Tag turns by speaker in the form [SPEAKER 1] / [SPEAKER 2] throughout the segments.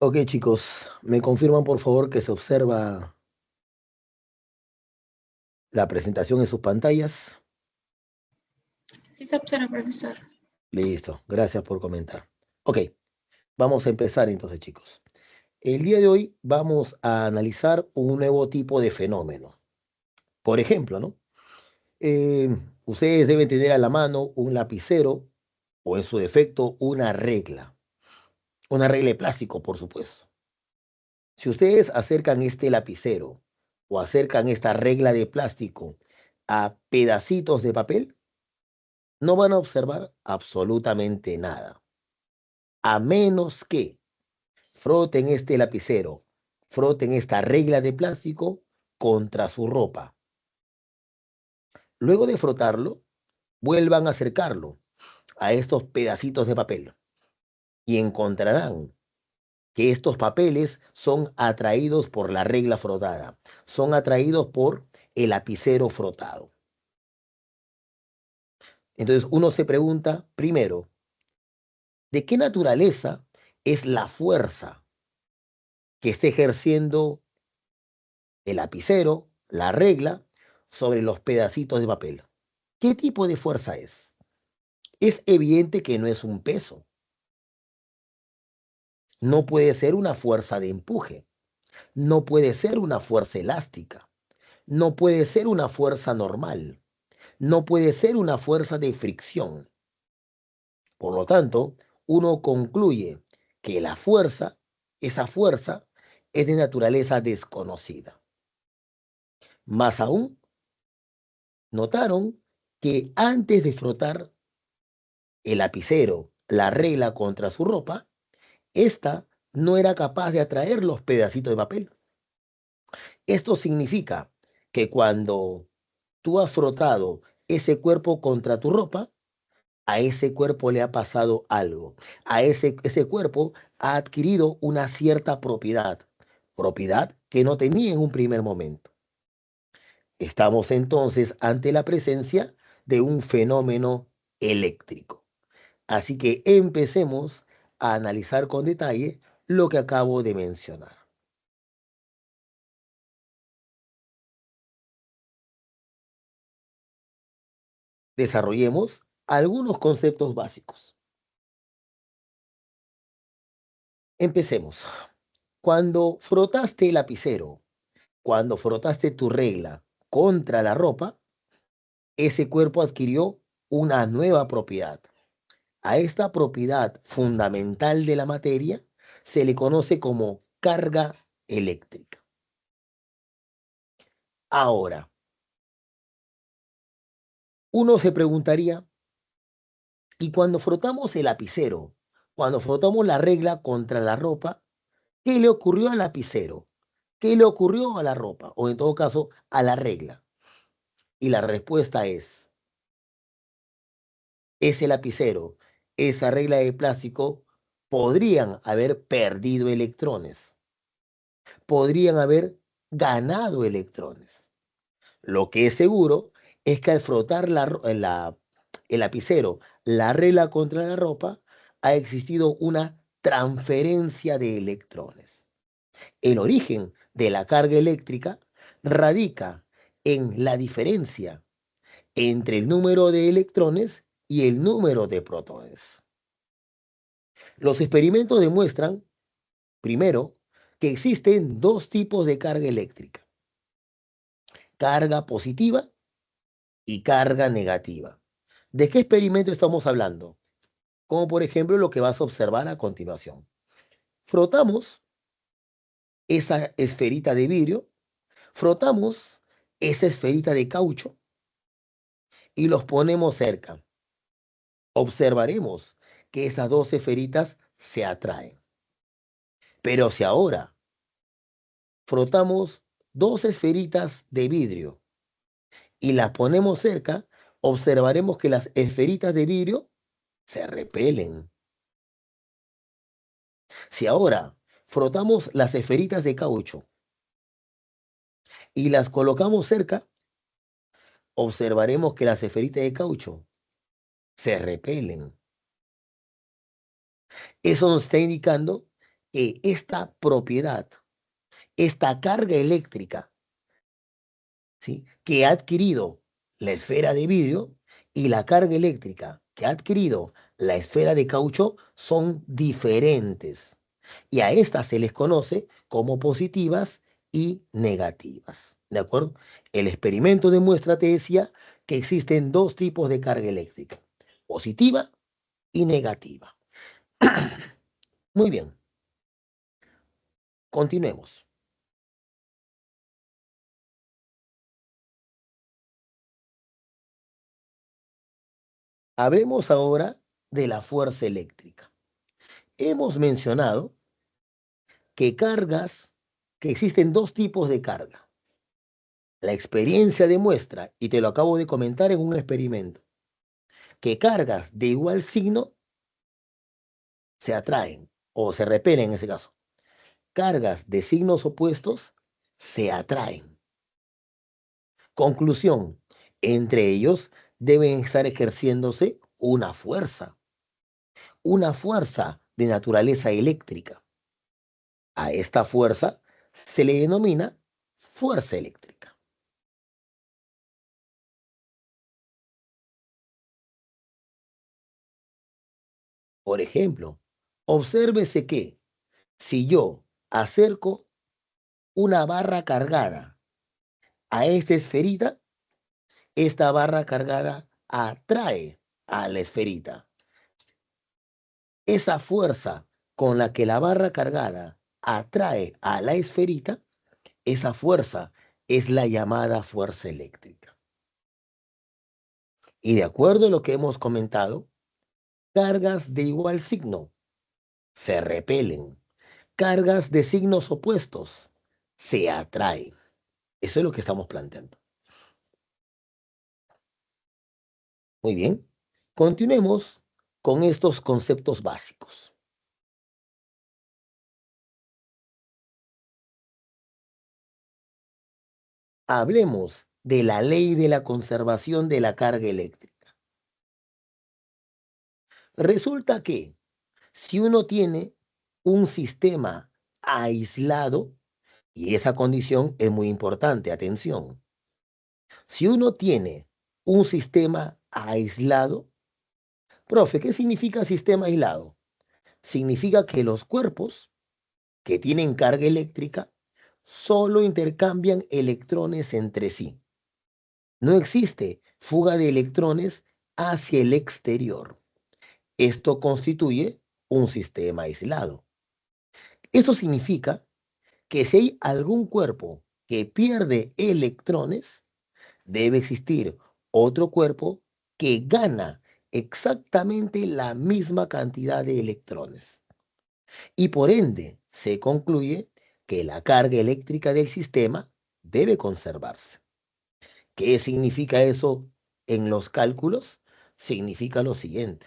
[SPEAKER 1] Ok, chicos, me confirman por favor que se observa la presentación en sus pantallas.
[SPEAKER 2] Sí se observa, profesor.
[SPEAKER 1] Listo, gracias por comentar. Ok, vamos a empezar entonces, chicos. El día de hoy vamos a analizar un nuevo tipo de fenómeno. Por ejemplo, ¿no? Eh, Ustedes deben tener a la mano un lapicero o en su defecto una regla de plástico, por supuesto. Si ustedes acercan este lapicero o acercan esta regla de plástico a pedacitos de papel, no van a observar absolutamente nada, a menos que froten este lapicero, froten esta regla de plástico contra su ropa. Luego de frotarlo, vuelvan a acercarlo a estos pedacitos de papel y encontrarán que estos papeles son atraídos por la regla frotada, son atraídos por el lapicero frotado. Entonces uno se pregunta, primero, ¿de qué naturaleza es la fuerza que está ejerciendo el lapicero, la regla, sobre los pedacitos de papel? ¿Qué tipo de fuerza es? Es evidente que no es un peso, no puede ser una fuerza de empuje, no puede ser una fuerza elástica, no puede ser una fuerza normal, no puede ser una fuerza de fricción. Por lo tanto, uno concluye que la fuerza, esa fuerza, es de naturaleza desconocida. Más aún, notaron que antes de frotar el lapicero, la regla contra su ropa, ésta no era capaz de atraer los pedacitos de papel. Esto significa que cuando tú has frotado ese cuerpo contra tu ropa, a ese cuerpo le ha pasado algo. Ese cuerpo ha adquirido una cierta propiedad, propiedad que no tenía en un primer momento. Estamos entonces ante la presencia de un fenómeno eléctrico. Así que empecemos a analizar con detalle lo que acabo de mencionar. Desarrollemos algunos conceptos básicos. Empecemos. Cuando frotaste el lapicero, cuando frotaste tu regla contra la ropa, ese cuerpo adquirió una nueva propiedad. A esta propiedad fundamental de la materia se le conoce como carga eléctrica. Ahora, uno se preguntaría, ¿y cuando frotamos el lapicero, cuando frotamos la regla contra la ropa, qué le ocurrió al lapicero? ¿Qué le ocurrió a la ropa? O en todo caso, a la regla. Y la respuesta es, ese lapicero, esa regla de plástico, podrían haber perdido electrones, podrían haber ganado electrones. Lo que es seguro es que al frotar el lapicero, la regla contra la ropa, ha existido una transferencia de electrones. El origen de la carga eléctrica radica en la diferencia entre el número de electrones y el número de protones. Los experimentos demuestran, primero, que existen dos tipos de carga eléctrica, carga positiva y carga negativa. ¿De qué experimento estamos hablando? Como por ejemplo lo que vas a observar a continuación. Frotamos esa esferita de vidrio, frotamos esa esferita de caucho y los ponemos cerca. Observaremos que esas dos esferitas se atraen. Pero si ahora frotamos dos esferitas de vidrio y las ponemos cerca, observaremos que las esferitas de vidrio se repelen. Si ahora frotamos las esferitas de caucho y las colocamos cerca, observaremos que las esferitas de caucho se repelen. Eso nos está indicando que esta propiedad, esta carga eléctrica, ¿sí?, que ha adquirido la esfera de vidrio y la carga eléctrica que ha adquirido la esfera de caucho son diferentes. Y a estas se les conoce como positivas y negativas. ¿De acuerdo? El experimento demuestra, te decía, que existen dos tipos de carga eléctrica, positiva y negativa. Muy bien, continuemos. Hablemos ahora de la fuerza eléctrica. Hemos mencionado que que existen dos tipos de carga. La experiencia demuestra, y te lo acabo de comentar en un experimento, que cargas de igual signo se atraen o se repelen en ese caso. Cargas de signos opuestos se atraen. Conclusión, entre ellos deben estar ejerciéndose una fuerza de naturaleza eléctrica. A esta fuerza se le denomina fuerza eléctrica. Por ejemplo, obsérvese que si yo acerco una barra cargada a esta esferita, esta barra cargada atrae a la esferita. Esa fuerza con la que la barra cargada atrae a la esferita, esa fuerza es la llamada fuerza eléctrica. Y de acuerdo a lo que hemos comentado, cargas de igual signo se repelen, cargas de signos opuestos se atraen. Eso es lo que estamos planteando. Muy bien. Continuemos con estos conceptos básicos. Hablemos de la ley de la conservación de la carga eléctrica. Resulta que si uno tiene un sistema aislado, y esa condición es muy importante, atención, si uno tiene un sistema aislado, profe, ¿qué significa sistema aislado? Significa que los cuerpos que tienen carga eléctrica solo intercambian electrones entre sí. No existe fuga de electrones hacia el exterior. Esto constituye un sistema aislado. Esto significa que si hay algún cuerpo que pierde electrones, debe existir otro cuerpo que gana exactamente la misma cantidad de electrones. Y por ende, se concluye que la carga eléctrica del sistema debe conservarse. ¿Qué significa eso en los cálculos? Significa lo siguiente,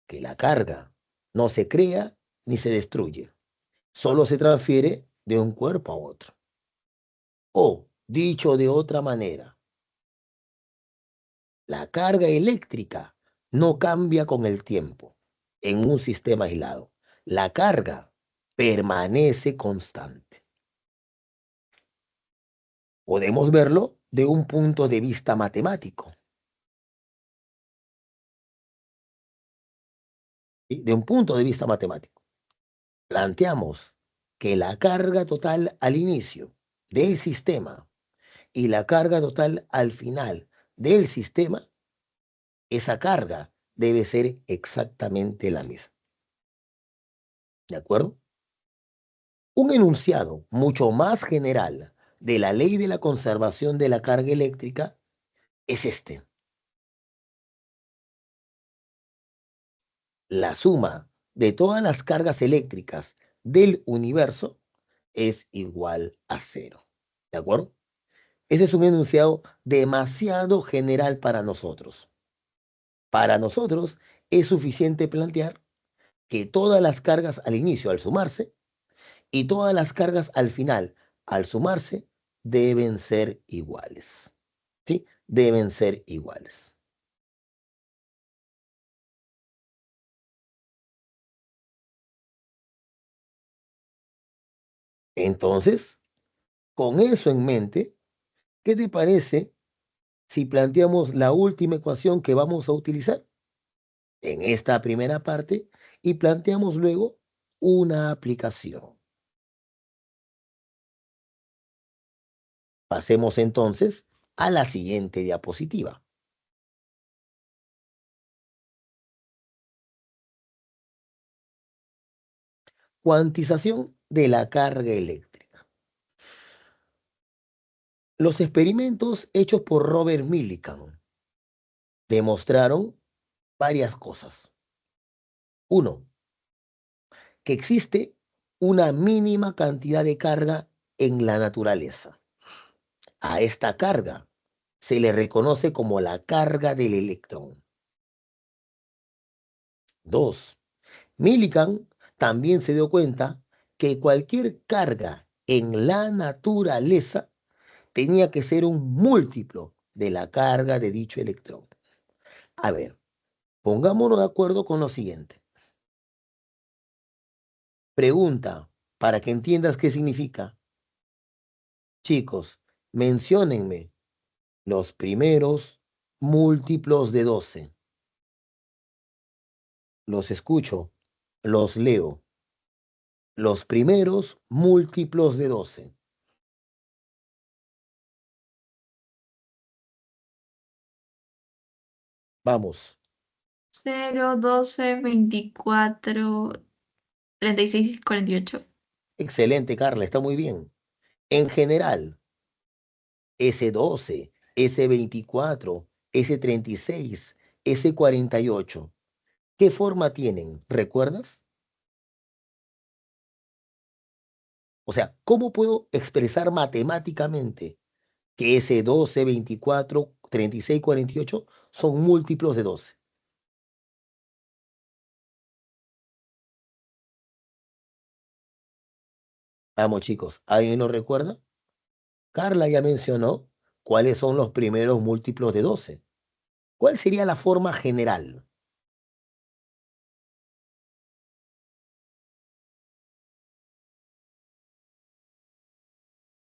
[SPEAKER 1] que la carga no se crea ni se destruye, solo se transfiere de un cuerpo a otro. O, dicho de otra manera, la carga eléctrica no cambia con el tiempo en un sistema aislado. La carga permanece constante. Podemos verlo de un punto de vista matemático. ¿Sí? De un punto de vista matemático. Planteamos que la carga total al inicio del sistema y la carga total al final del sistema, esa carga debe ser exactamente la misma. ¿De acuerdo? Un enunciado mucho más general de la ley de la conservación de la carga eléctrica es este. La suma de todas las cargas eléctricas del universo es igual a cero. ¿De acuerdo? Ese es un enunciado demasiado general para nosotros. Para nosotros es suficiente plantear que todas las cargas al inicio al sumarse y todas las cargas al final al sumarse deben ser iguales. ¿Sí? Deben ser iguales. Entonces, con eso en mente, ¿qué te parece si planteamos la última ecuación que vamos a utilizar en esta primera parte y planteamos luego una aplicación? Pasemos entonces a la siguiente diapositiva. Cuantización de la carga eléctrica. Los experimentos hechos por Robert Millikan demostraron varias cosas. Uno, que existe una mínima cantidad de carga en la naturaleza. A esta carga se le reconoce como la carga del electrón. Dos, Millikan también se dio cuenta que cualquier carga en la naturaleza tenía que ser un múltiplo de la carga de dicho electrón. A ver, pongámonos de acuerdo con lo siguiente. Pregunta, para que entiendas qué significa. Chicos, menciónenme los primeros múltiplos de 12. Los escucho, los leo. Los primeros múltiplos de 12. Vamos.
[SPEAKER 2] 0, 12, 24, 36 y 48.
[SPEAKER 1] Excelente, Carla, está muy bien. En general, S12, S24, S36, S48. ¿Qué forma tienen? ¿Recuerdas? O sea, ¿cómo puedo expresar matemáticamente que S12, 24, 36, 48 son múltiplos de 12? Vamos, chicos, ¿alguien lo recuerda? Carla ya mencionó cuáles son los primeros múltiplos de 12. ¿Cuál sería la forma general?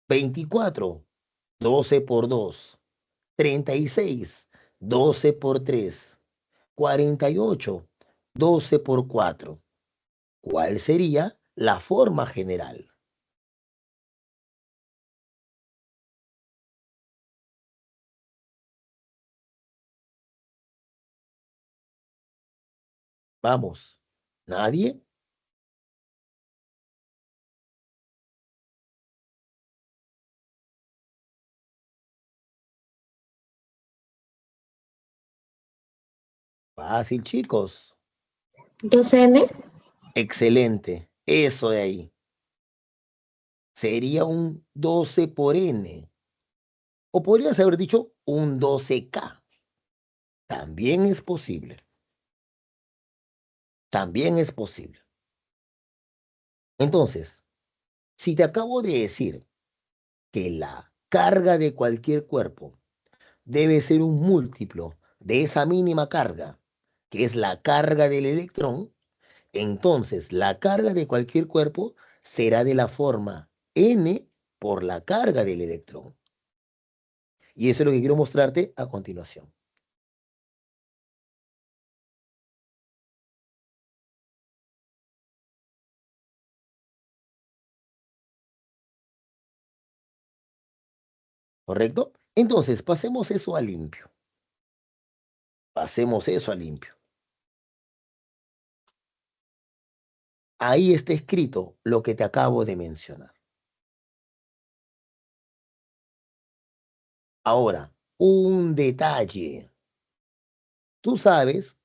[SPEAKER 1] 24, 12 por 2. 36, 12 por 3. 48, 12 por 4. ¿Cuál sería la forma general? Vamos. ¿Nadie? Fácil, chicos.
[SPEAKER 3] 2n.
[SPEAKER 1] Excelente. Eso de ahí. Sería un 12 por n. O podrías haber dicho un 12K. También es posible. También es posible. Entonces, si te acabo de decir que la carga de cualquier cuerpo debe ser un múltiplo de esa mínima carga, que es la carga del electrón, entonces la carga de cualquier cuerpo será de la forma n por la carga del electrón. Y eso es lo que quiero mostrarte a continuación. ¿Correcto? Entonces, pasemos eso a limpio. Pasemos eso a limpio. Ahí está escrito lo que te acabo de mencionar. Ahora, un detalle. Tú sabes,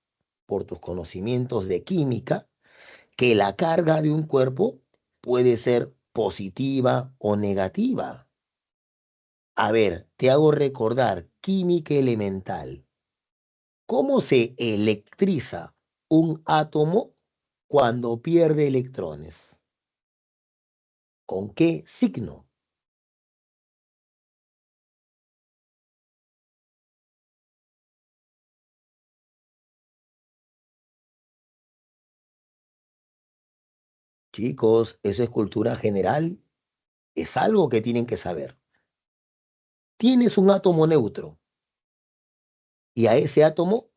[SPEAKER 1] por tus conocimientos de química, que la carga de un cuerpo puede ser positiva o negativa. A ver, te hago recordar química elemental. ¿Cómo se electriza un átomo cuando pierde electrones? ¿Con qué signo? Chicos, eso es cultura general. Es algo que tienen que saber. Tienes un átomo neutro y a ese átomo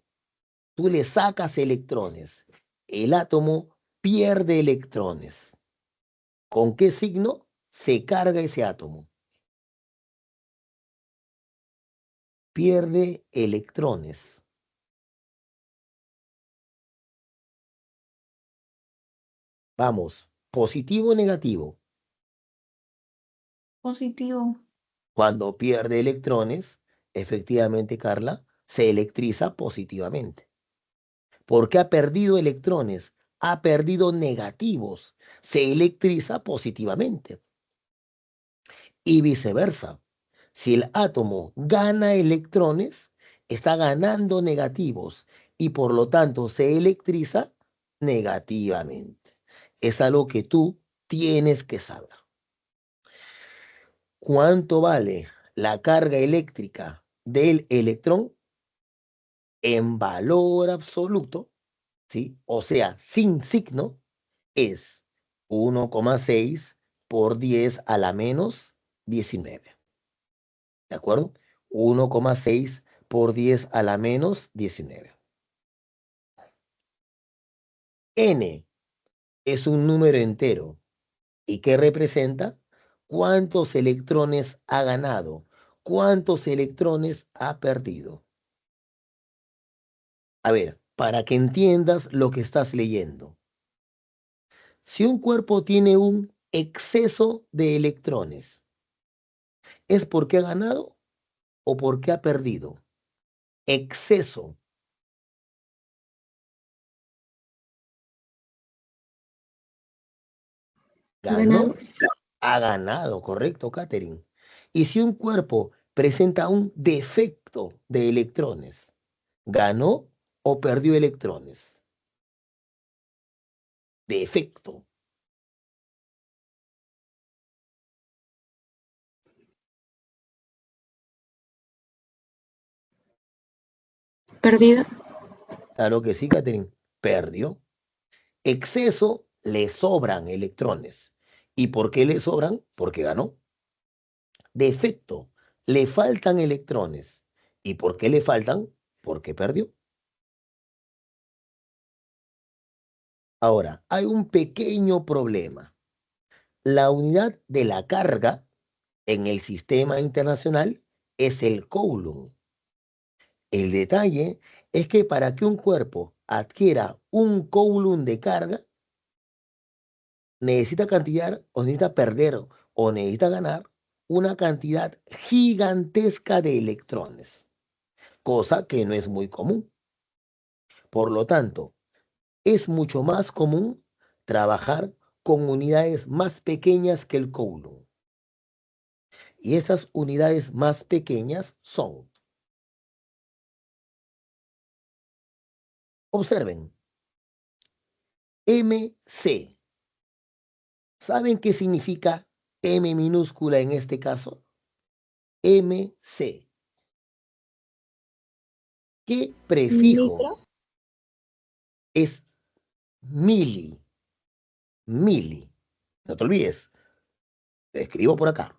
[SPEAKER 1] tú le sacas electrones. El átomo pierde electrones. ¿Con qué signo se carga ese átomo? Pierde electrones. Vamos, positivo o negativo.
[SPEAKER 2] Positivo.
[SPEAKER 1] Cuando pierde electrones, efectivamente, Carla, se electriza positivamente. ¿Por qué ha perdido electrones? Ha perdido negativos. Se electriza positivamente. Y viceversa. Si el átomo gana electrones, está ganando negativos y por lo tanto se electriza negativamente. Es algo que tú tienes que saber. ¿Cuánto vale la carga eléctrica del electrón en valor absoluto? ¿Sí? O sea, sin signo, es 1,6 por 10 a la menos 19. ¿De acuerdo? 1,6 por 10 a la menos 19. N es un número entero y que representa cuántos electrones ha ganado, cuántos electrones ha perdido. A ver, para que entiendas lo que estás leyendo. Si un cuerpo tiene un exceso de electrones, ¿es porque ha ganado o porque ha perdido? Exceso.
[SPEAKER 2] Ganado.
[SPEAKER 1] ¿Ganó? Ha ganado, correcto, Catherine. Y si un cuerpo presenta un defecto de electrones, ¿ganó o perdió electrones? Defecto.
[SPEAKER 2] Perdido.
[SPEAKER 1] Claro que sí, Catherine. Perdió. Exceso, le sobran electrones. ¿Y por qué le sobran? Porque ganó. Defecto, le faltan electrones. ¿Y por qué le faltan? Porque perdió. Ahora, hay un pequeño problema. La unidad de la carga en el sistema internacional es el coulomb. El detalle es que para que un cuerpo adquiera un coulomb de carga, necesita cantidad o necesita perder o necesita ganar una cantidad gigantesca de electrones, cosa que no es muy común. Por lo tanto, es mucho más común trabajar con unidades más pequeñas que el coulomb. Y esas unidades más pequeñas son, observen, MC. ¿Saben qué significa M minúscula en este caso? MC. ¿Qué prefijo
[SPEAKER 2] Litro.
[SPEAKER 1] es mili? Mili. No te olvides, te escribo por acá.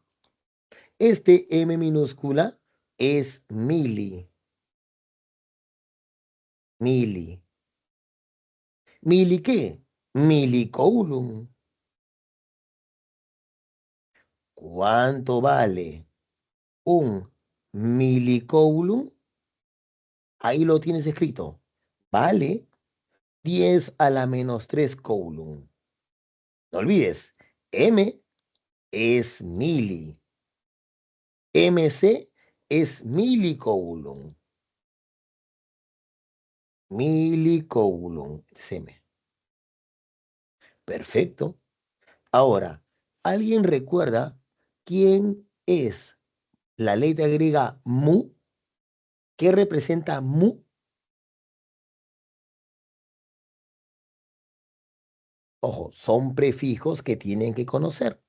[SPEAKER 1] Este M minúscula es mili. Mili. ¿Mili qué? Milicoulomb. ¿Cuánto vale un milicoulomb? Ahí lo tienes escrito. Vale 10 a la menos 3 coulomb. No olvides, M es mili. MC es milicoulomb. Milicoulomb es M. Perfecto. Ahora, ¿alguien recuerda quién es la letra griega mu? ¿Qué representa mu? Ojo, son prefijos que tienen que conocer.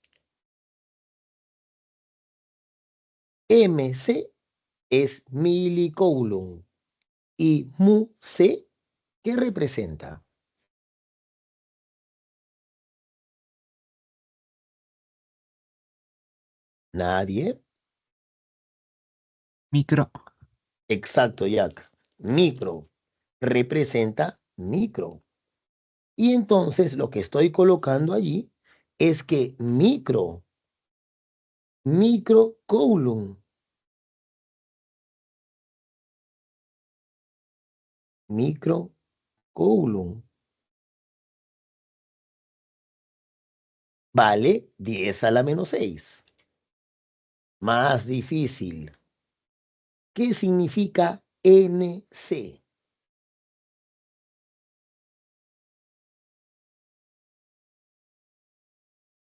[SPEAKER 1] MC es milicoulomb y mu C, ¿qué representa? Nadie.
[SPEAKER 3] Micro.
[SPEAKER 1] Exacto, Jack. Micro representa micro. Y entonces lo que estoy colocando allí es que microcoulomb, microcoulomb, vale 10 a la menos 6. Más difícil. ¿Qué significa NC?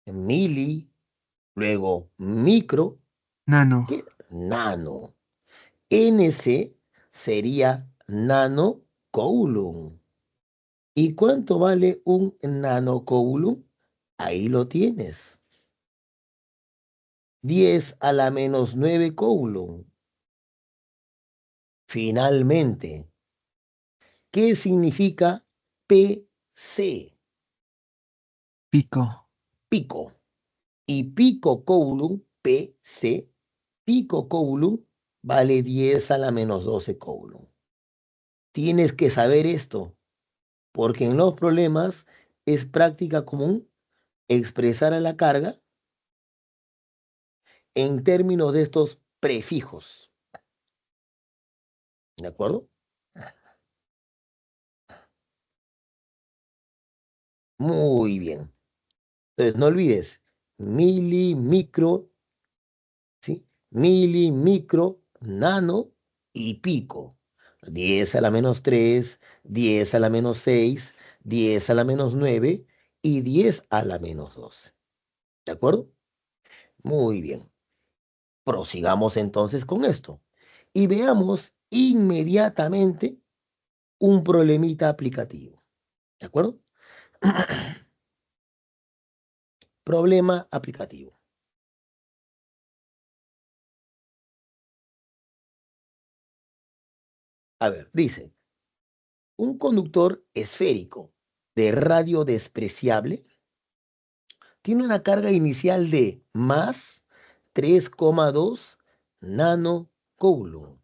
[SPEAKER 1] Mili, luego micro,
[SPEAKER 3] Nano.
[SPEAKER 1] ¿qué? Nano. NC sería nanocoulomb. ¿Y cuánto vale un nanocoulomb? Ahí lo tienes. 10 a la menos 9 coulomb. Finalmente, ¿qué significa PC?
[SPEAKER 3] Pico.
[SPEAKER 1] Pico. Y pico coulomb, PC, pico coulomb, vale 10 a la menos 12 coulomb. Tienes que saber esto, porque en los problemas es práctica común expresar a la carga en términos de estos prefijos. ¿De acuerdo? Muy bien. Entonces, no olvides, mili, micro, ¿sí? Mili, micro, nano y pico. 10 a la menos 3, 10 a la menos 6, 10 a la menos 9 y 10 a la menos 12. ¿De acuerdo? Muy bien. Prosigamos entonces con esto y veamos inmediatamente un problemita aplicativo. ¿De acuerdo? Problema aplicativo. A ver, dice, un conductor esférico de radio despreciable tiene una carga inicial de más 3,2 nanocoulomb.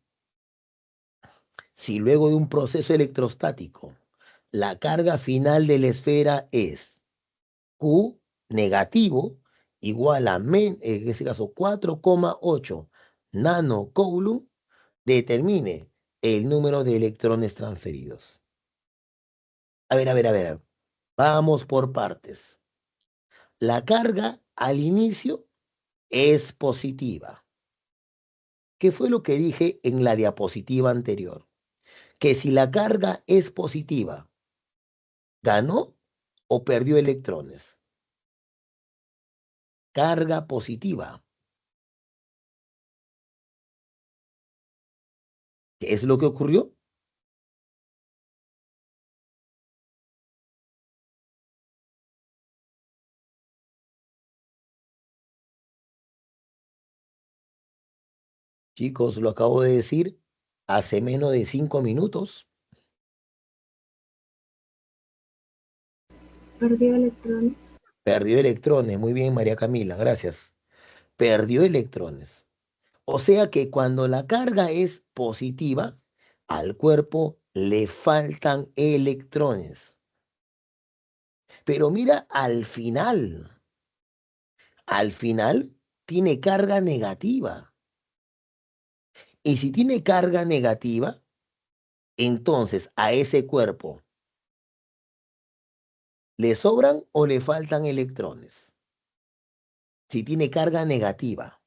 [SPEAKER 1] Si luego de un proceso electrostático la carga final de la esfera es Q negativo igual a, en este caso, 4,8 nanocoulomb, determine el número de electrones transferidos. A ver. Vamos por partes. La carga al inicio es positiva. ¿Qué fue lo que dije en la diapositiva anterior? Que si la carga es positiva, ¿ganó o perdió electrones? Carga positiva. ¿Qué es lo que ocurrió? Chicos, lo acabo de decir hace menos de 5 minutos.
[SPEAKER 2] Perdió electrones.
[SPEAKER 1] Perdió electrones. Muy bien, María Camila, gracias. Perdió electrones. O sea que cuando la carga es positiva, al cuerpo le faltan electrones. Pero mira, al final tiene carga negativa. Y si tiene carga negativa, entonces a ese cuerpo le sobran o le faltan electrones. Si tiene carga negativa.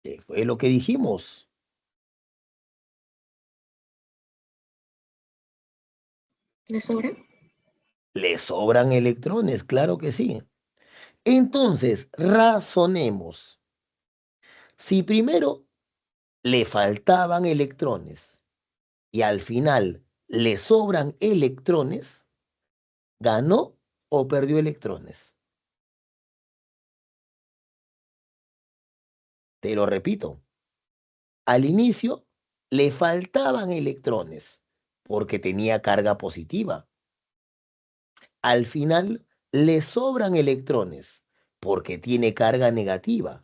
[SPEAKER 1] ¿Qué fue lo que dijimos?
[SPEAKER 2] ¿Le sobra?
[SPEAKER 1] Le sobran electrones, claro que sí. Entonces, razonemos. Si primero le faltaban electrones y al final le sobran electrones, ¿ganó o perdió electrones? Te lo repito. Al inicio le faltaban electrones porque tenía carga positiva. al final le sobran electrones porque tiene carga negativa.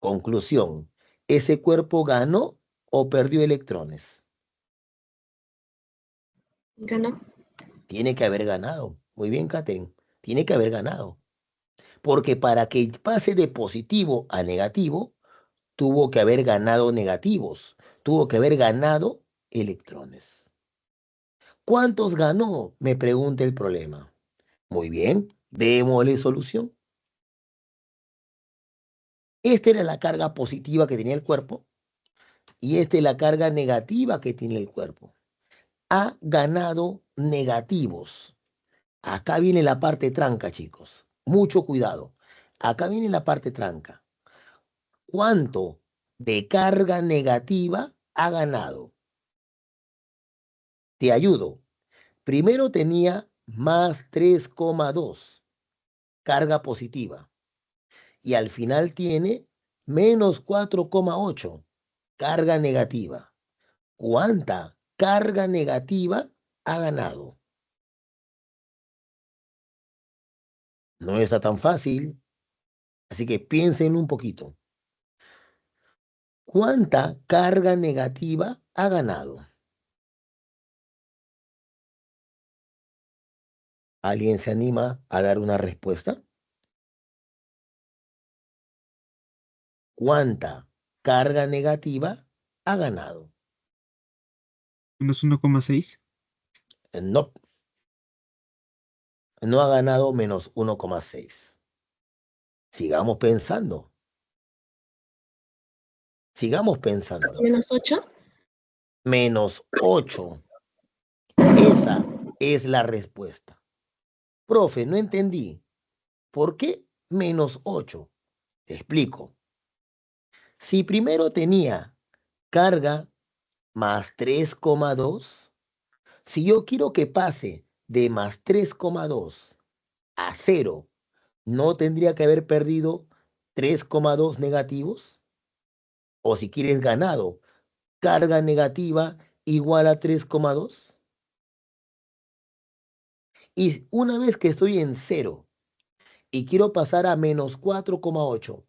[SPEAKER 1] Conclusión, ¿ese cuerpo ganó o perdió electrones?
[SPEAKER 2] Ganó.
[SPEAKER 1] Tiene que haber ganado. Muy bien, Catherine. Tiene que haber ganado. Porque para que pase de positivo a negativo, tuvo que haber ganado negativos. Tuvo que haber ganado electrones. ¿Cuántos ganó? Me pregunta el problema. Muy bien, démosle solución. Esta era la carga positiva que tenía el cuerpo y esta es la carga negativa que tiene el cuerpo. Ha ganado negativos. Acá viene la parte tranca, chicos. Mucho cuidado. Acá viene la parte tranca. ¿Cuánto de carga negativa ha ganado? Te ayudo. Primero tenía más 3,2 carga positiva y al final tiene menos 4,8 carga negativa. ¿Cuánta carga negativa ha ganado? No está tan fácil, así que piensen un poquito. ¿Cuánta carga negativa ha ganado? ¿Alguien se anima a dar una respuesta? ¿Cuánta carga negativa ha ganado?
[SPEAKER 3] -1,6.
[SPEAKER 1] No, no ha ganado menos 1,6. Sigamos pensando, sigamos pensando.
[SPEAKER 2] -8.
[SPEAKER 1] Menos 8. Esa es la respuesta. Profe, no entendí. ¿Por qué menos 8? Te explico. Si primero tenía carga más 3,2, si yo quiero que pase de más 3,2 a 0, ¿no tendría que haber perdido 3,2 negativos? O si quieres ganado, carga negativa igual a 3,2. Y una vez que estoy en 0 y quiero pasar a menos 4,8,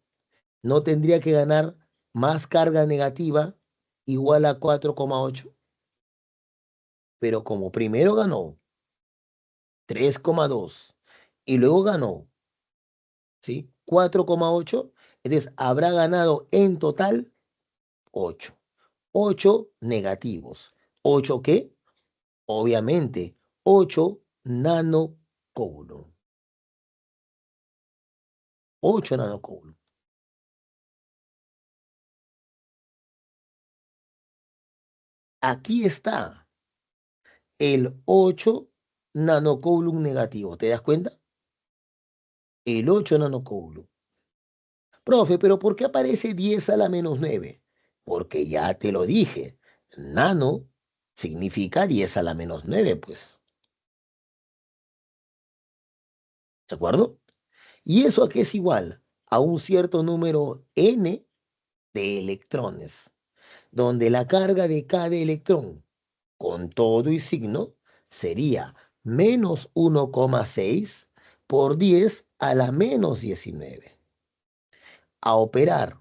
[SPEAKER 1] ¿no tendría que ganar más carga negativa igual a 4,8? Pero como primero ganó 3,2 y luego ganó, ¿sí? 4,8, entonces habrá ganado en total 8. 8 negativos. ¿8 qué? Obviamente, 8 nanocoulomb. 8 nanocoulomb. Aquí está el 8 nanocoulomb negativo. ¿Te das cuenta? El 8 nanocoulomb. Profe, pero ¿por qué aparece 10 a la menos 9? Porque ya te lo dije. Nano significa 10 a la menos 9, pues. ¿De acuerdo? ¿Y eso a qué es igual? A un cierto número n de electrones, donde la carga de cada electrón, con todo y signo, sería menos 1,6 por 10 a la menos 19. A operar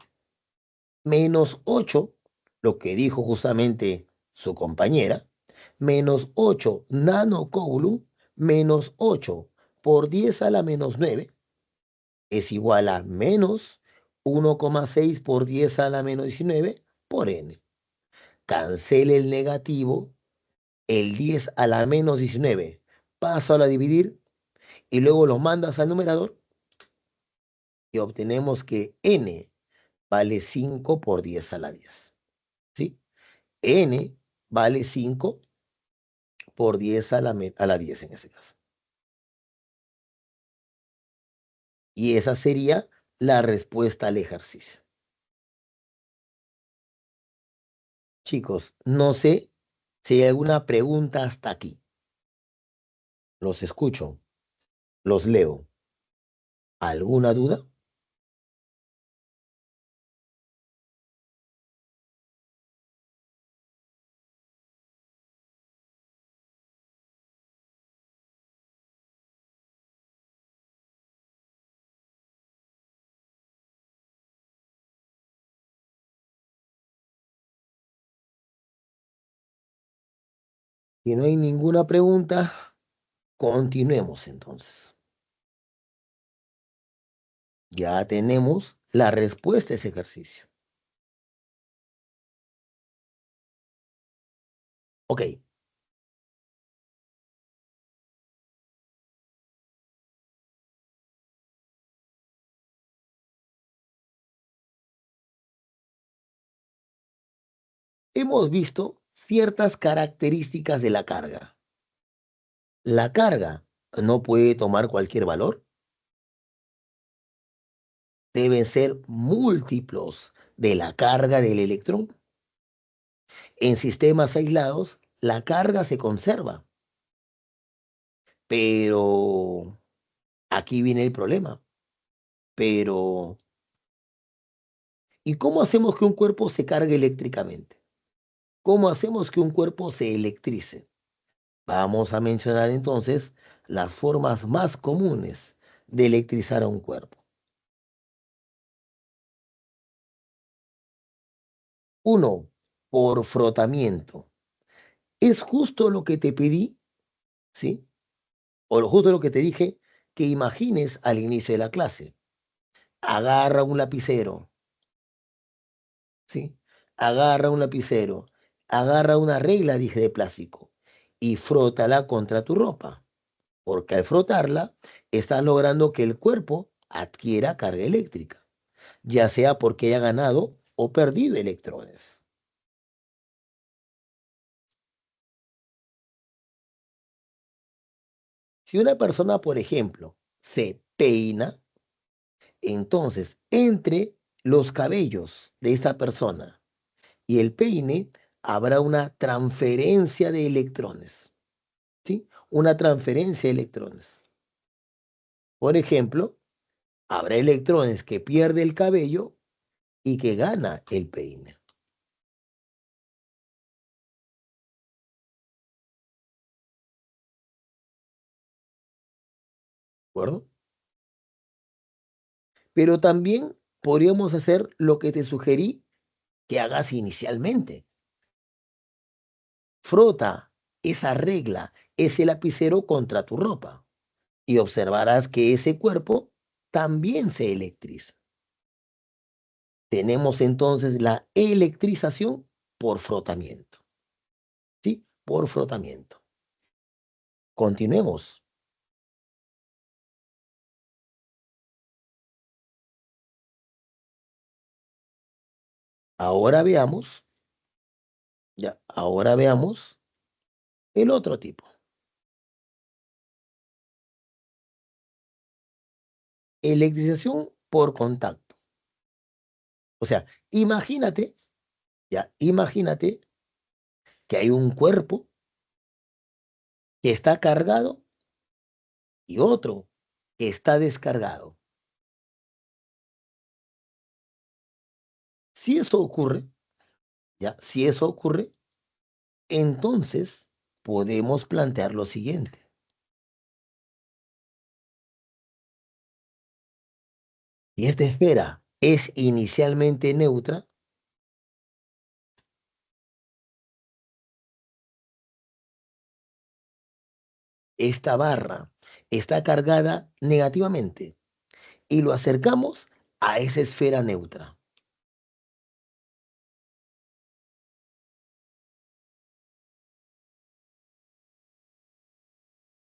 [SPEAKER 1] menos 8, lo que dijo justamente su compañera, menos 8 nanocoulomb, menos 8 por 10 a la menos 9 es igual a menos 1,6 por 10 a la menos 19 por n. Cancele el negativo, el 10 a la menos 19, paso a la dividir y luego lo mandas al numerador y obtenemos que n vale 5 por 10 a la 10. ¿Sí? N vale 5 por 10 a la 10 en ese caso. Y esa sería la respuesta al ejercicio. Chicos, no sé si hay alguna pregunta hasta aquí. Los escucho, los leo. ¿Alguna duda? Si no hay ninguna pregunta, continuemos entonces. Ya tenemos la respuesta a ese ejercicio. Ok, hemos visto ciertas características de la carga. La carga no puede tomar cualquier valor, deben ser múltiplos de la carga del electrón. En sistemas aislados, la carga se conserva, pero aquí viene el problema. Pero, ¿y cómo hacemos que un cuerpo se cargue eléctricamente? ¿Cómo hacemos que un cuerpo se electrice? Vamos a mencionar entonces las formas más comunes de electrizar a un cuerpo. Uno, por frotamiento. Es justo lo que te pedí, ¿sí? Justo lo que te dije que imagines al inicio de la clase. Agarra un lapicero, ¿sí? Agarra un lapicero, agarra una regla, dije, de plástico y frótala contra tu ropa, porque al frotarla estás logrando que el cuerpo adquiera carga eléctrica, ya sea porque haya ganado o perdido electrones. Si una persona, por ejemplo, se peina, entonces entre los cabellos de esta persona y el peine habrá una transferencia de electrones, ¿sí? Una transferencia de electrones. Por ejemplo, habrá electrones que pierde el cabello y que gana el peine, ¿de acuerdo? Pero también podríamos hacer lo que te sugerí que hagas inicialmente. Frota esa regla, ese lapicero contra tu ropa y observarás que ese cuerpo también se electriza. Tenemos entonces la electrización por frotamiento, ¿sí? Por frotamiento. Continuemos. Ahora veamos, ya, ahora veamos el otro tipo. Electrización por contacto. O sea, imagínate, ya, imagínate que hay un cuerpo que está cargado y otro que está descargado. Si eso ocurre, ya, si eso ocurre, entonces podemos plantear lo siguiente. Si esta esfera es inicialmente neutra, esta barra está cargada negativamente y lo acercamos a esa esfera neutra.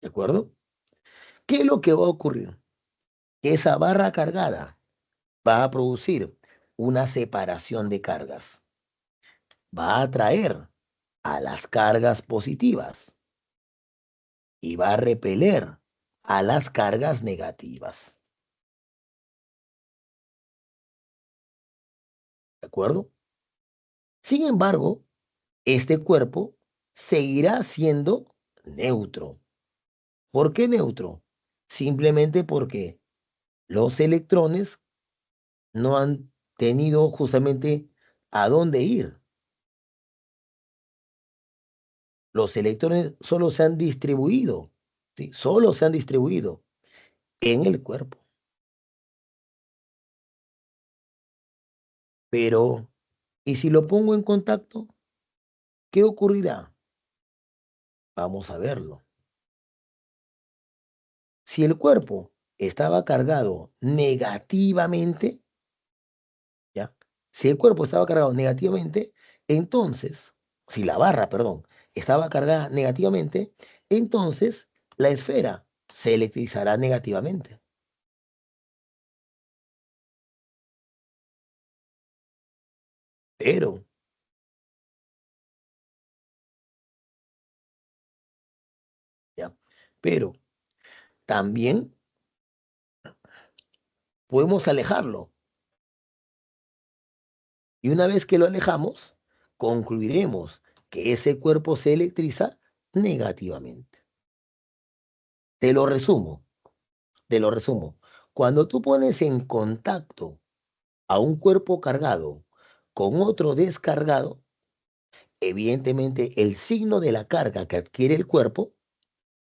[SPEAKER 1] ¿De acuerdo? ¿Qué es lo que va a ocurrir? Que esa barra cargada va a producir una separación de cargas. Va a atraer a las cargas positivas y va a repeler a las cargas negativas. ¿De acuerdo? Sin embargo, este cuerpo seguirá siendo neutro. ¿Por qué neutro? Simplemente porque los electrones no han tenido justamente a dónde ir. Los electrones solo se han distribuido, ¿sí? Solo se han distribuido en el cuerpo. Pero, ¿y si lo pongo en contacto? ¿Qué ocurrirá? Vamos a verlo. Si el cuerpo estaba cargado negativamente, ¿ya? Si el cuerpo estaba cargado negativamente, entonces, si la barra, perdón, estaba cargada negativamente, entonces la esfera se electrizará negativamente. Pero, ¿ya? Pero también podemos alejarlo. Y una vez que lo alejamos, concluiremos que ese cuerpo se electriza negativamente. Te lo resumo, te lo resumo. Cuando tú pones en contacto a un cuerpo cargado con otro descargado, evidentemente el signo de la carga que adquiere el cuerpo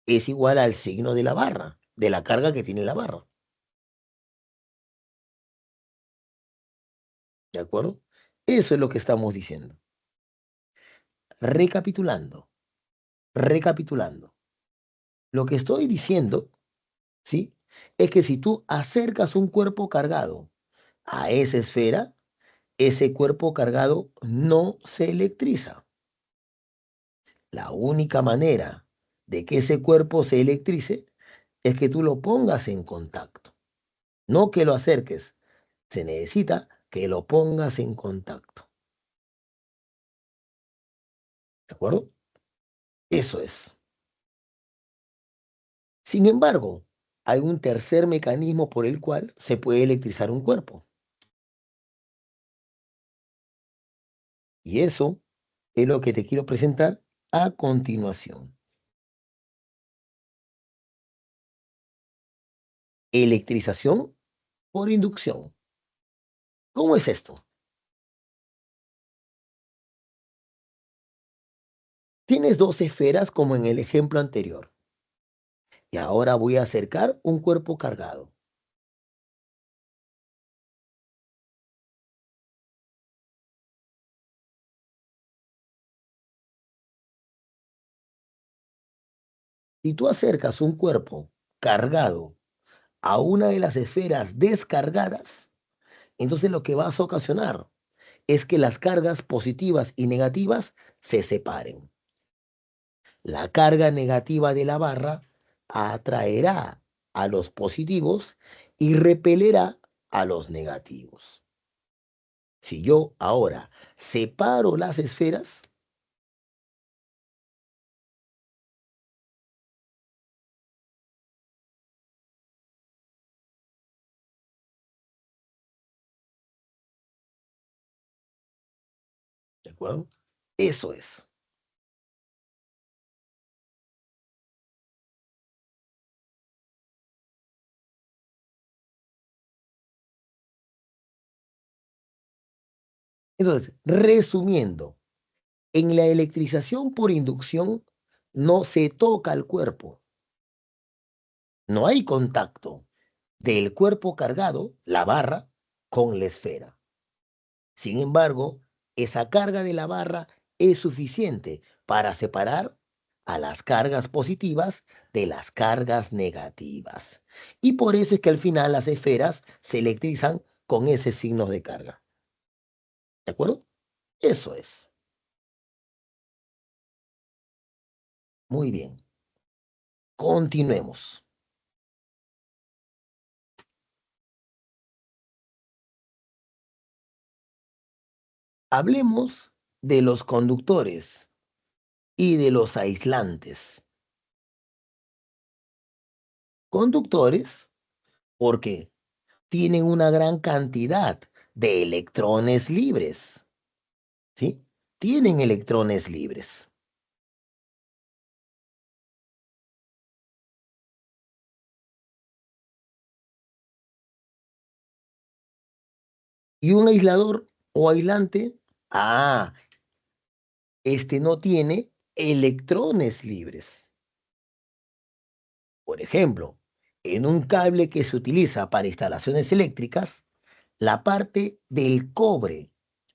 [SPEAKER 1] es igual al signo de la barra, de la carga que tiene la barra. ¿De acuerdo? Eso es lo que estamos diciendo. Recapitulando, recapitulando. Lo que estoy diciendo, ¿sí? Es que si tú acercas un cuerpo cargado a esa esfera, ese cuerpo cargado no se electriza. La única manera de que ese cuerpo se electrice es que tú lo pongas en contacto, no que lo acerques. Se necesita que lo pongas en contacto. ¿De acuerdo? Eso es. Sin embargo, hay un tercer mecanismo por el cual se puede electrizar un cuerpo. Y eso es lo que te quiero presentar a continuación. Electrización por inducción. ¿Cómo es esto? Tienes dos esferas como en el ejemplo anterior. Y ahora voy a acercar un cuerpo cargado. Si tú acercas un cuerpo cargado a una de las esferas descargadas, entonces lo que vas a ocasionar es que las cargas positivas y negativas se separen. La carga negativa de la barra atraerá a los positivos y repelerá a los negativos. Si yo ahora separo las esferas, ¿de acuerdo? Eso es. Entonces, resumiendo, en la electrización por inducción no se toca el cuerpo, no hay contacto del cuerpo cargado, la barra, con la esfera. Sin embargo, esa carga de la barra es suficiente para separar a las cargas positivas de las cargas negativas. Y por eso es que al final las esferas se electrizan con ese signo de carga. ¿De acuerdo? Eso es. Muy bien. Continuemos. Hablemos de los conductores y de los aislantes. Conductores porque tienen una gran cantidad de electrones libres. ¿Sí? Tienen electrones libres. Y un aislador o aislante, ah, este no tiene electrones libres. Por ejemplo, en un cable que se utiliza para instalaciones eléctricas, la parte del cobre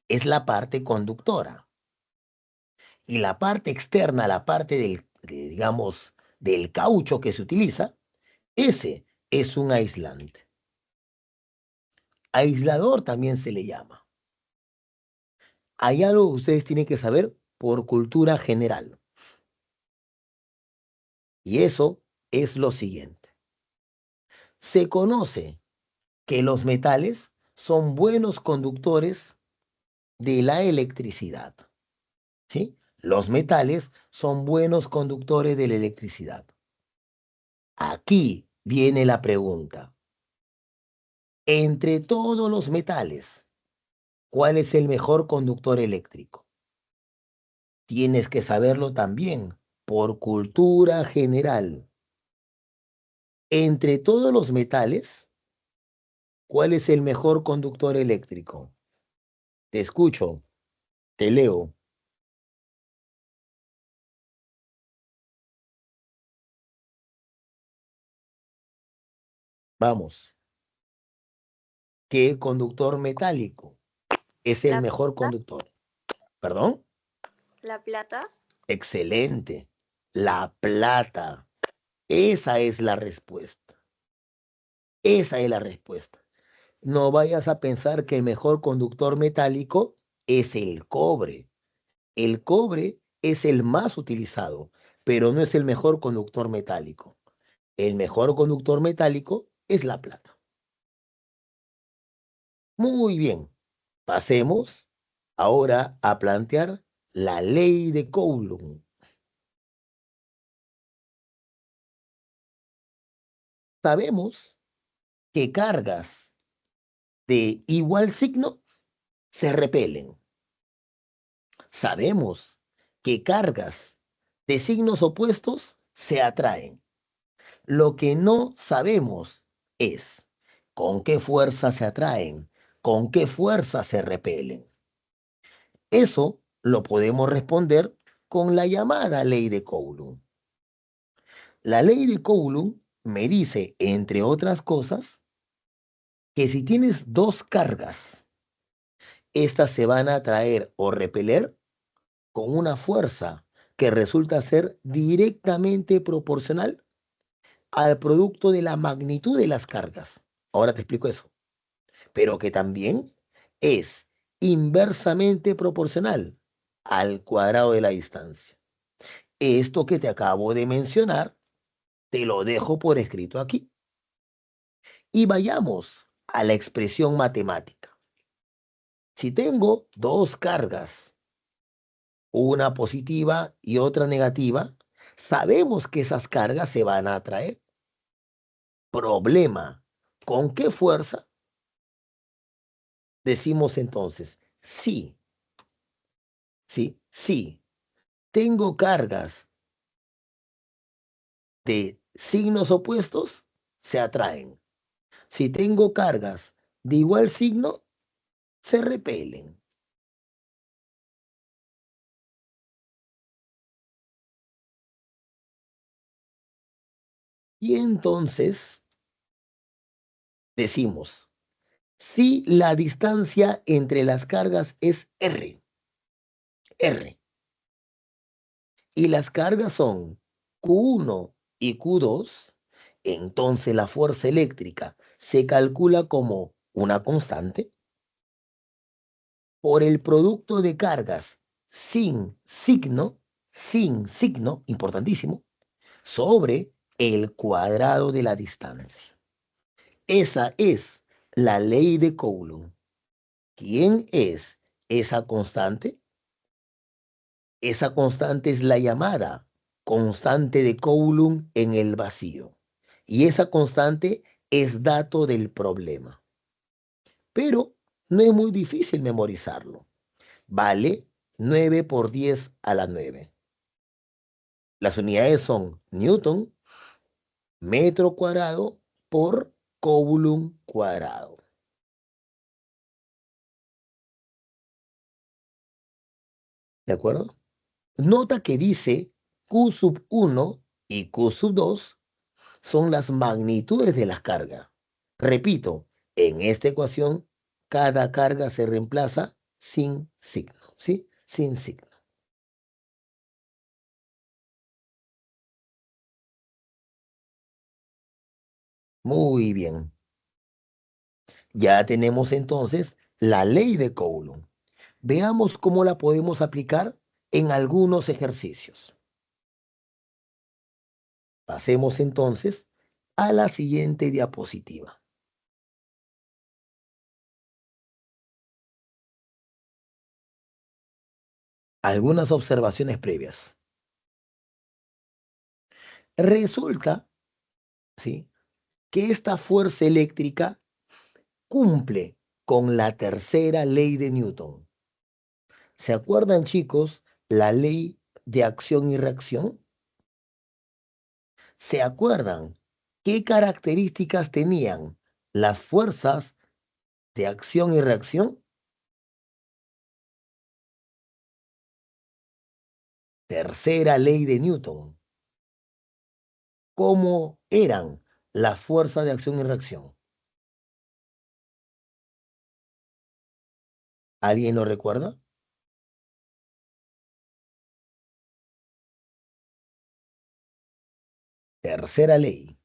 [SPEAKER 1] es la parte conductora y la parte externa, la parte digamos, del caucho que se utiliza, ese es un aislante. Aislador también se le llama. Hay algo que ustedes tienen que saber por cultura general. Y eso es lo siguiente. Se conoce que los metales son buenos conductores de la electricidad. ¿Sí? Los metales son buenos conductores de la electricidad. Aquí viene la pregunta. Entre todos los metales, ¿cuál es el mejor conductor eléctrico? Tienes que saberlo también por cultura general. Entre todos los metales, ¿cuál es el mejor conductor eléctrico? Te escucho, te leo. Vamos. ¿Qué conductor metálico es el
[SPEAKER 3] La
[SPEAKER 1] mejor
[SPEAKER 3] plata,
[SPEAKER 1] conductor? ¿Perdón?
[SPEAKER 3] la plata,
[SPEAKER 1] Excelente. La plata. Esa es la respuesta. Esa es la respuesta. No vayas a pensar que el mejor conductor metálico es el cobre. El cobre es el más utilizado, pero no es el mejor conductor metálico. El mejor conductor metálico es la plata. Muy bien. Pasemos ahora a plantear la ley de Coulomb. Sabemos que cargas de igual signo se repelen. Sabemos que cargas de signos opuestos se atraen. Lo que no sabemos es con qué fuerza se atraen, con qué fuerza se repelen. Eso lo podemos responder con la llamada ley de Coulomb. La ley de Coulomb me dice, entre otras cosas, que si tienes dos cargas, estas se van a atraer o repeler con una fuerza que resulta ser directamente proporcional al producto de la magnitud de las cargas. Ahora te explico eso. Pero que también es inversamente proporcional al cuadrado de la distancia. Esto que te acabo de mencionar, te lo dejo por escrito aquí. Y vayamos a la expresión matemática. Si tengo dos cargas, una positiva y otra negativa, sabemos que esas cargas se van a atraer. Problema, ¿con qué fuerza? Decimos entonces, sí, sí, tengo cargas de signos opuestos, se atraen. Si tengo cargas de igual signo, se repelen. Y entonces decimos, si la distancia entre las cargas es R, y las cargas son Q1 y Q2, entonces la fuerza eléctrica se calcula como una constante por el producto de cargas sin signo, importantísimo, sobre el cuadrado de la distancia. Esa es la ley de Coulomb. ¿Quién es esa constante? Esa constante es la llamada constante de Coulomb en el vacío. Y esa constante es dato del problema. Pero no es muy difícil memorizarlo. Vale 9 por 10 a la 9. Las unidades son Newton, metro cuadrado por Coulomb cuadrado. ¿De acuerdo? Nota que dice Q sub 1 y Q sub 2 son las magnitudes de las cargas. Repito, en esta ecuación, cada carga se reemplaza sin signo, ¿sí? Sin signo. Muy bien. Ya tenemos entonces la ley de Coulomb. Veamos cómo la podemos aplicar en algunos ejercicios. Pasemos entonces a la siguiente diapositiva. Algunas observaciones previas. Resulta, ¿sí?, que esta fuerza eléctrica cumple con la tercera ley de Newton. ¿Se acuerdan, chicos, la ley de acción y reacción? ¿Se acuerdan qué características tenían las fuerzas de acción y reacción? Tercera ley de Newton. ¿Cómo eran las fuerzas de acción y reacción? ¿Alguien lo recuerda? Tercera ley.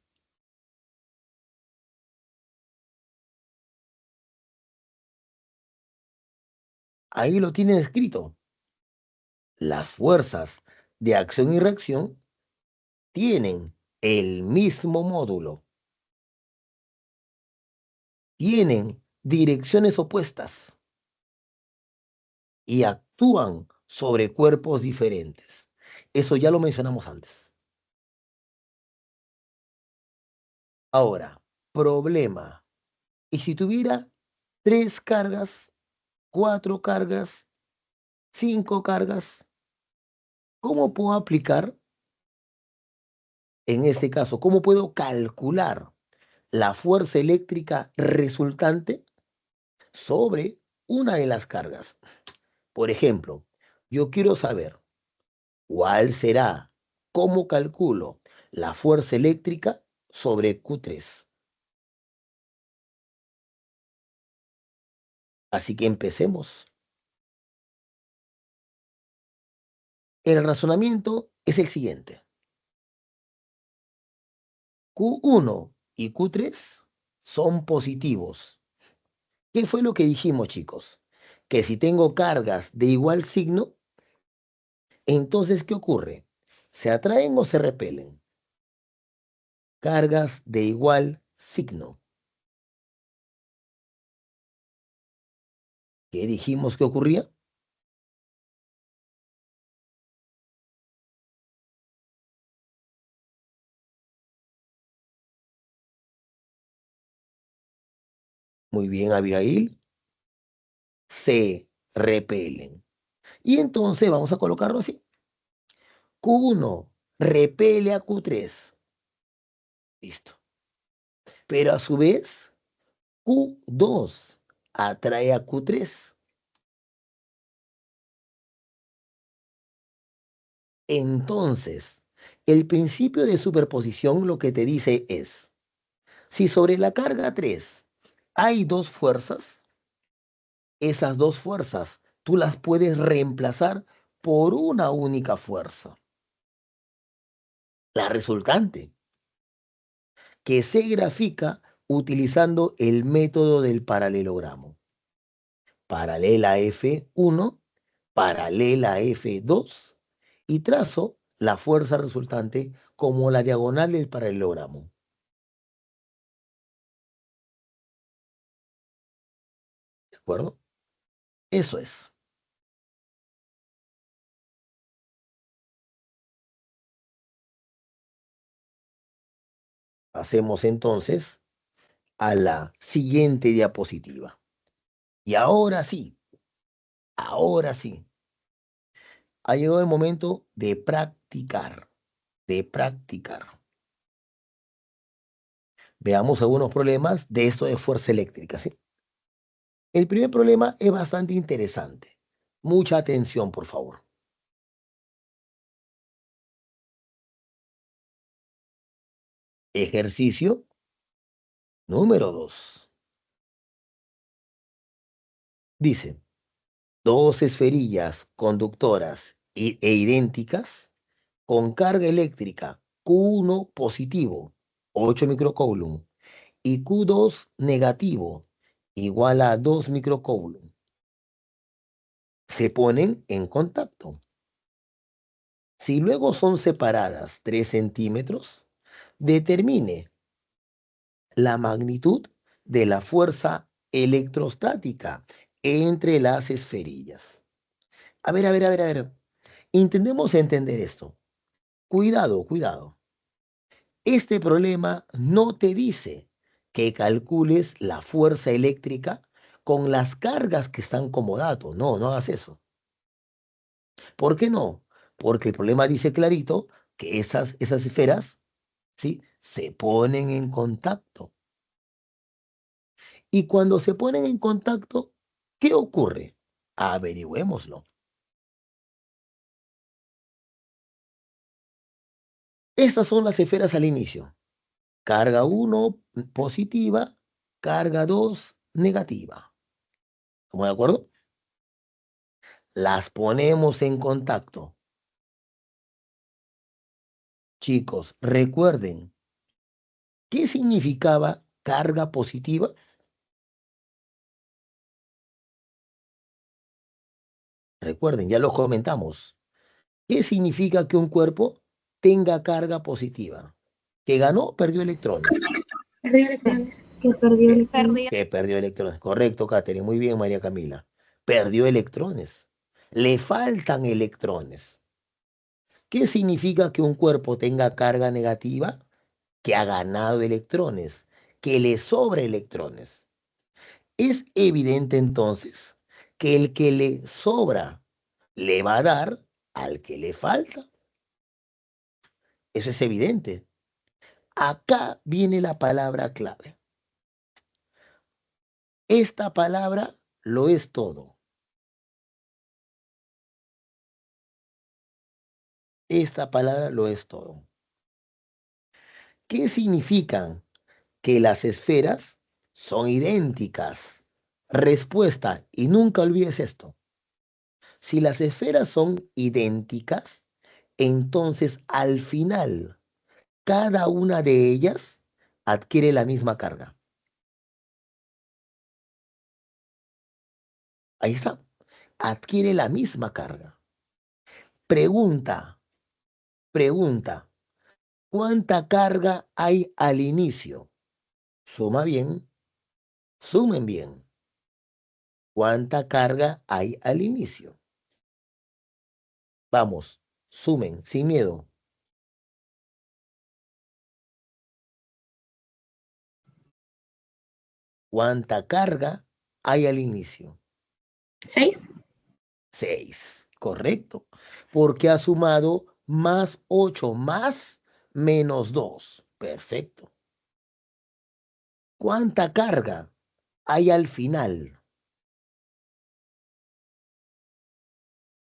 [SPEAKER 1] Ahí lo tienen escrito. Las fuerzas de acción y reacción tienen el mismo módulo, tienen direcciones opuestas y actúan sobre cuerpos diferentes. Eso ya lo mencionamos antes. Ahora, problema. ¿Y si tuviera 3 cargas, 4 cargas, 5 cargas? ¿Cómo puedo aplicar, en este caso, cómo puedo calcular la fuerza eléctrica resultante sobre una de las cargas? Por ejemplo, yo quiero saber cuál será, cómo calculo la fuerza eléctrica sobre Q3. Así que empecemos. El razonamiento es el siguiente. Q1 y Q3 son positivos. ¿Qué fue lo que dijimos, chicos? Que si tengo cargas de igual signo, entonces, ¿qué ocurre? ¿Se atraen o se repelen? Cargas de igual signo. ¿Qué dijimos que ocurría? Muy bien, Abigail. Se repelen. Y entonces vamos a colocarlo así. Q1 repele a Q3. Listo. Pero a su vez, Q2 atrae a Q3. Entonces, el principio de superposición lo que te dice es, si sobre la carga 3 hay dos fuerzas, esas dos fuerzas tú las puedes reemplazar por una única fuerza, la resultante, que se grafica utilizando el método del paralelogramo. Paralela F1, paralela F2, y trazo la fuerza resultante como la diagonal del paralelogramo. ¿De acuerdo? Eso es. Pasemos entonces a la siguiente diapositiva. Y ahora sí, ha llegado el momento de practicar, de practicar. Veamos algunos problemas de esto de fuerza eléctrica, ¿sí? El primer problema es bastante interesante. Mucha atención, por favor. Ejercicio número 2. Dice, dos esferillas conductoras e idénticas con carga eléctrica Q1 positivo, 8 microcoulomb, y Q2 negativo igual a 2 microcoulomb, se ponen en contacto. Si luego son separadas 3 centímetros, determine la magnitud de la fuerza electrostática entre las esferillas. A ver, a ver, a ver, a ver. Intentemos entender esto. Cuidado, cuidado. Este problema no te dice que calcules la fuerza eléctrica con las cargas que están como dato. No, no hagas eso. ¿Por qué no? Porque el problema dice clarito que esas esferas, ¿sí?, se ponen en contacto. Y cuando se ponen en contacto, ¿qué ocurre? Averigüémoslo. Estas son las esferas al inicio. Carga 1 positiva, carga 2 negativa. ¿Estamos de acuerdo? Las ponemos en contacto. Chicos, recuerden, ¿qué significaba carga positiva? Recuerden, ya lo comentamos. ¿Qué significa que un cuerpo tenga carga positiva? ¿Que ganó? Perdió electrones.
[SPEAKER 2] Perdió electrones. Que perdió
[SPEAKER 3] Que
[SPEAKER 2] electrones.
[SPEAKER 3] perdió.
[SPEAKER 1] Que perdió electrones. Correcto, Katherine. Muy bien, María Camila. Perdió electrones. Le faltan electrones. ¿Qué significa que un cuerpo tenga carga negativa? Que ha ganado electrones, que le sobra electrones. Es evidente entonces que el que le sobra le va a dar al que le falta. Eso es evidente. Acá viene la palabra clave. Esta palabra lo es todo. Esta palabra lo es todo. ¿Qué significan? Que las esferas son idénticas. Respuesta, y nunca olvides esto. Si las esferas son idénticas, entonces al final cada una de ellas adquiere la misma carga. Ahí está. Adquiere la misma carga. Pregunta, pregunta. ¿Cuánta carga hay al inicio? Suma bien, sumen bien. ¿Cuánta carga hay al inicio? Vamos, sumen, sin miedo. ¿Cuánta carga hay al inicio?
[SPEAKER 2] 6.
[SPEAKER 1] 6, correcto. Porque ha sumado más 8 más menos 2. Perfecto. ¿Cuánta carga hay al final?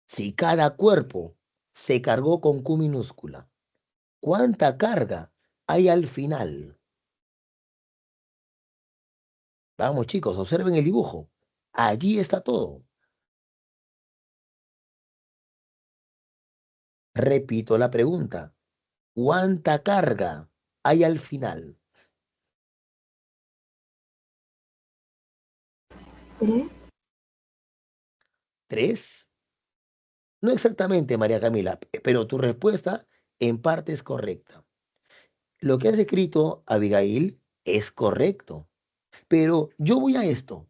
[SPEAKER 1] Si cada cuerpo se cargó con Q minúscula, ¿cuánta carga hay al final? Vamos, chicos, observen el dibujo. Allí está todo. Repito la pregunta. ¿Cuánta carga hay al final?
[SPEAKER 2] 3.
[SPEAKER 1] 3. No exactamente, María Camila, pero tu respuesta en parte es correcta. Lo que has escrito, Abigail, es correcto. Pero yo voy a esto.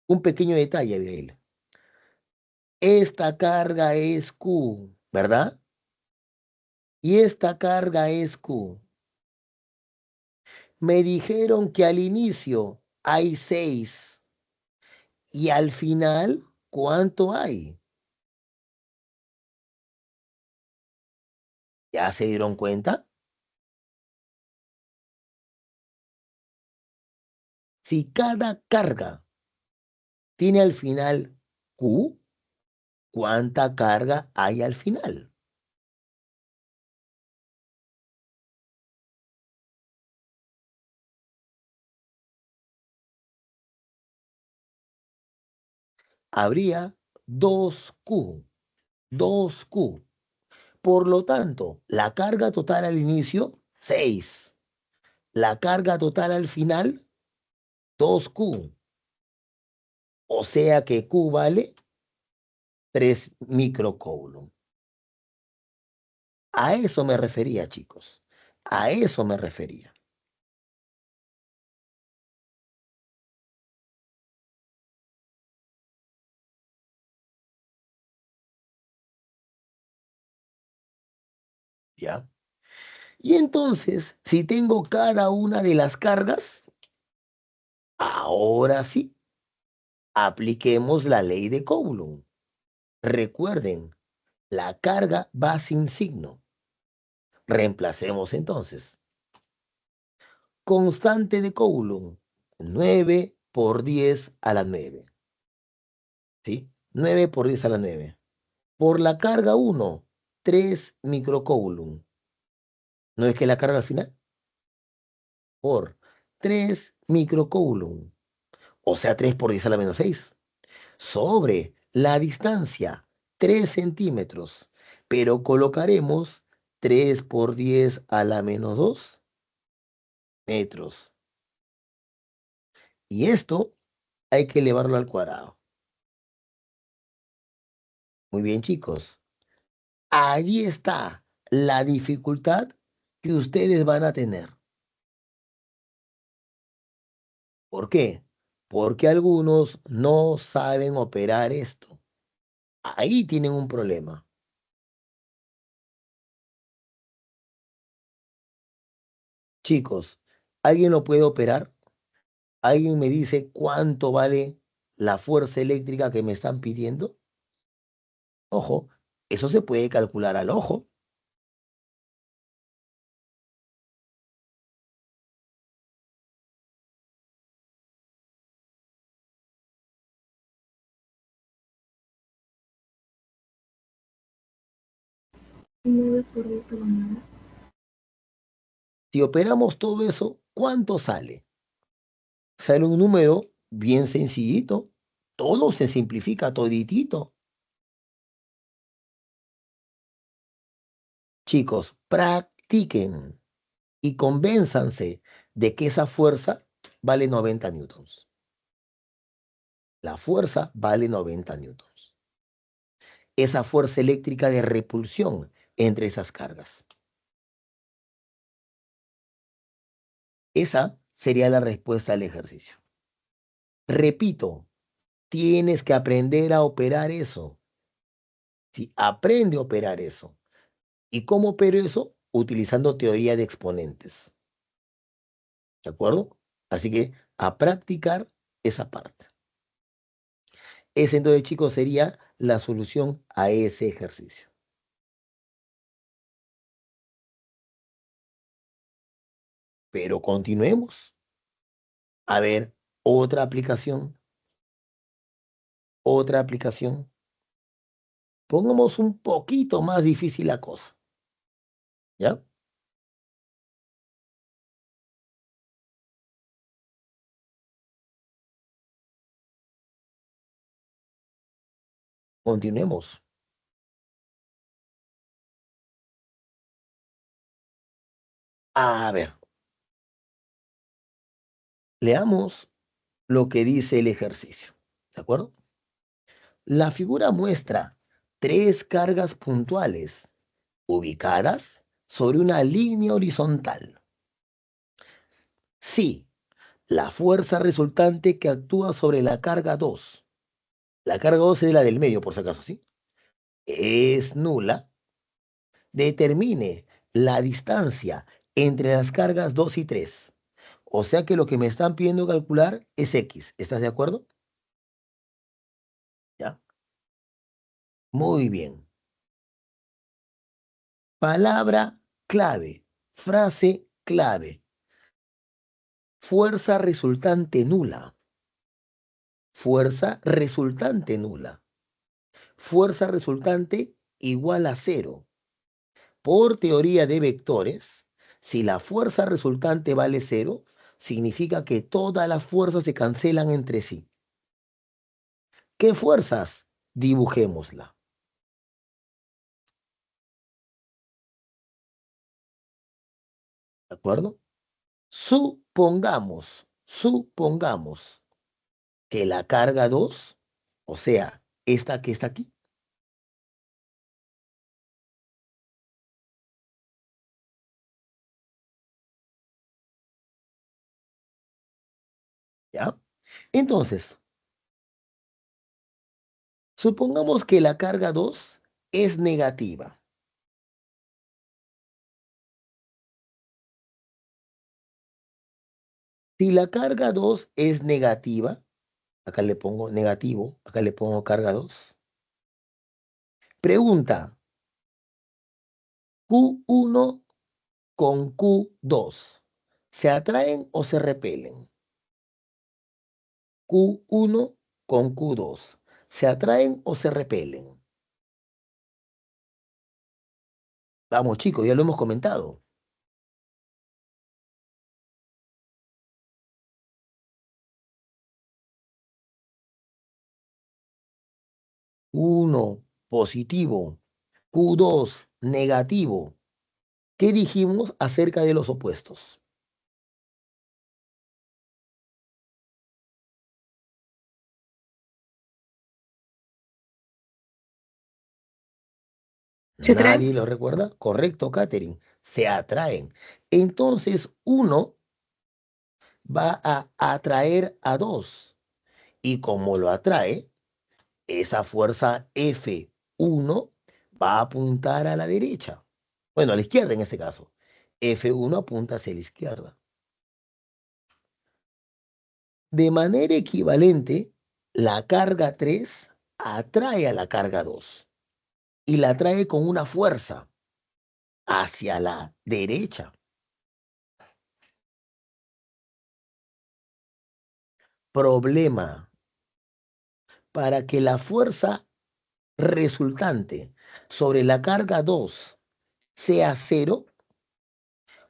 [SPEAKER 1] Un pequeño detalle, Abigail. Esta carga es Q, ¿verdad? Y esta carga es Q. Me dijeron que al inicio hay 6 y al final, ¿cuánto hay? ¿Ya se dieron cuenta? Si cada carga tiene al final Q, ¿cuánta carga hay al final? Habría 2Q. 2Q. Por lo tanto, la carga total al inicio, 6. La carga total al final, 2Q. O sea que Q vale 3 microcoulomb. A eso me refería, chicos. A eso me refería. ¿Ya? Y entonces, si tengo cada una de las cargas, ahora sí, apliquemos la ley de Coulomb. Recuerden, la carga va sin signo. Reemplacemos entonces. Constante de Coulomb, 9 por 10 a la 9. ¿Sí? 9 por 10 a la 9. Por la carga 1, 3 microcoulomb. ¿No es que la carga al final? Por 3 microcoulomb. O sea, 3 por 10 a la menos 6. Sobre la distancia, 3 centímetros. Pero colocaremos 3 por 10 a la menos 2 metros. Y esto hay que elevarlo al cuadrado. Muy bien, chicos. Allí está la dificultad que ustedes van a tener. ¿Por qué? Porque algunos no saben operar esto. Ahí tienen un problema. Chicos, ¿alguien lo puede operar? ¿Alguien me dice cuánto vale la fuerza eléctrica que me están pidiendo? Ojo, eso se puede calcular al ojo.
[SPEAKER 2] 9 por 10 a la 9.
[SPEAKER 1] Si operamos todo eso, ¿cuánto sale? Sale un número bien sencillito. Todo se simplifica toditito. Chicos, practiquen y convénzanse de que esa fuerza vale 90 newtons. La fuerza vale 90 newtons. Esa fuerza eléctrica de repulsión entre esas cargas. Esa sería la respuesta al ejercicio. Repito, tienes que aprender a operar eso. Si aprende a operar eso. ¿Y cómo opero eso? Utilizando teoría de exponentes. ¿De acuerdo? Así que a practicar esa parte. Ese entonces, chicos, sería la solución a ese ejercicio. Pero continuemos. A ver, otra aplicación. Otra aplicación. Pongamos un poquito más difícil la cosa. ¿Ya? Continuemos. A ver, leamos lo que dice el ejercicio. ¿De acuerdo? La figura muestra tres cargas puntuales ubicadas sobre una línea horizontal. Si la fuerza resultante que actúa sobre la carga 2 es la del medio por si acaso, ¿sí? Es nula, determine la distancia entre las cargas 2 y 3. O sea que lo que me están pidiendo calcular es X. ¿Estás de acuerdo? ¿Ya? Muy bien. Palabra clave, frase clave. Fuerza resultante nula. Fuerza resultante nula. Fuerza resultante igual a cero. Por teoría de vectores, si la fuerza resultante vale cero, significa que todas las fuerzas se cancelan entre sí. ¿Qué fuerzas? Dibujémosla. ¿De acuerdo? Supongamos que la carga 2, o sea, esta que está aquí, ¿ya? Entonces, supongamos que la carga 2 es negativa. Si la carga 2 es negativa, acá le pongo negativo, acá le pongo carga 2. Pregunta, Q1 con Q2, ¿se atraen o se repelen? Q1 con Q2, ¿se atraen o se repelen? Vamos chicos, ya lo hemos comentado. 1 positivo, Q2 negativo. ¿Qué dijimos acerca de los opuestos?
[SPEAKER 2] ¿Se atraen?
[SPEAKER 1] ¿Nadie lo recuerda? Correcto, Katherine. Se atraen. Entonces, uno va a atraer a 2. Y como lo atrae, esa fuerza F1 va a apuntar a la derecha. Bueno, a la izquierda en este caso. F1 apunta hacia la izquierda. De manera equivalente, la carga 3 atrae a la carga 2 y la atrae con una fuerza hacia la derecha. Problema. Para que la fuerza resultante sobre la carga 2 sea cero,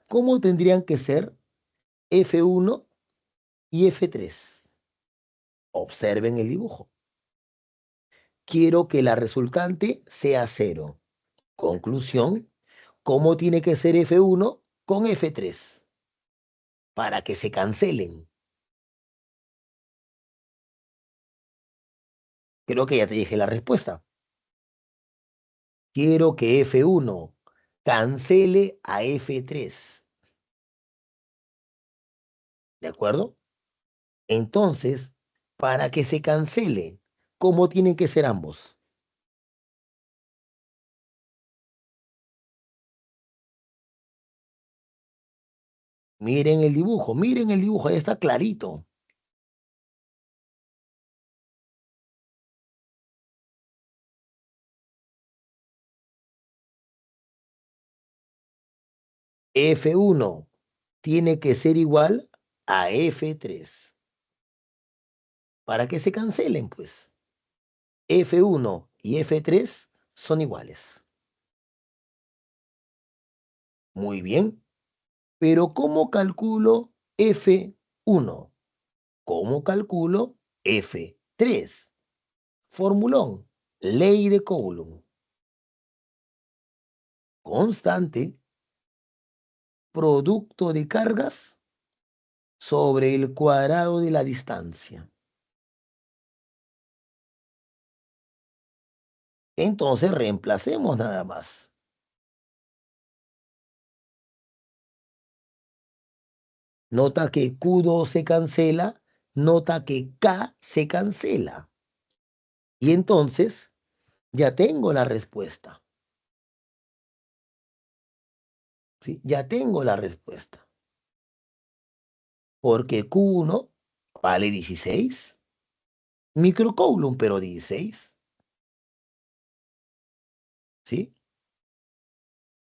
[SPEAKER 1] ¿cómo tendrían que ser F1 y F3? Observen el dibujo. Quiero que la resultante sea cero. Conclusión, ¿cómo tiene que ser F1 con F3? Para que se cancelen. Creo que ya te dije la respuesta. Quiero que F1 cancele a F3. ¿De acuerdo? Entonces, para que se cancele, ¿cómo tienen que ser ambos? Miren el dibujo, ahí está clarito. F1 tiene que ser igual a F3. Para que se cancelen, pues. F1 y F3 son iguales. Muy bien. Pero ¿cómo calculo F1? ¿Cómo calculo F3? Formulón. Ley de Coulomb. Constante. Producto de cargas sobre el cuadrado de la distancia. Entonces reemplacemos nada más. Nota que Q2 se cancela, nota que K se cancela. Y entonces ya tengo la respuesta. ¿Sí? Ya tengo la respuesta. Porque Q1 vale 16 microcoulomb, pero 16. ¿Sí?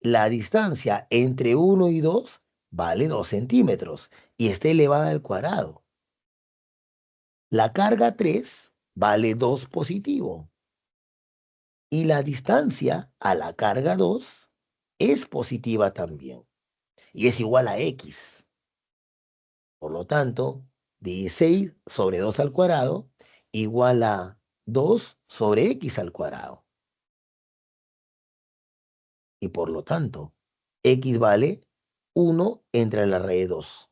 [SPEAKER 1] La distancia entre 1 y 2 vale 2 centímetros y está elevada al cuadrado. La carga 3 vale 2 positivo y la distancia a la carga 2 es positiva también y es igual a X. Por lo tanto, 16 sobre 2 al cuadrado igual a 2 sobre X al cuadrado. Y por lo tanto, X vale 1 entre la raíz de 2.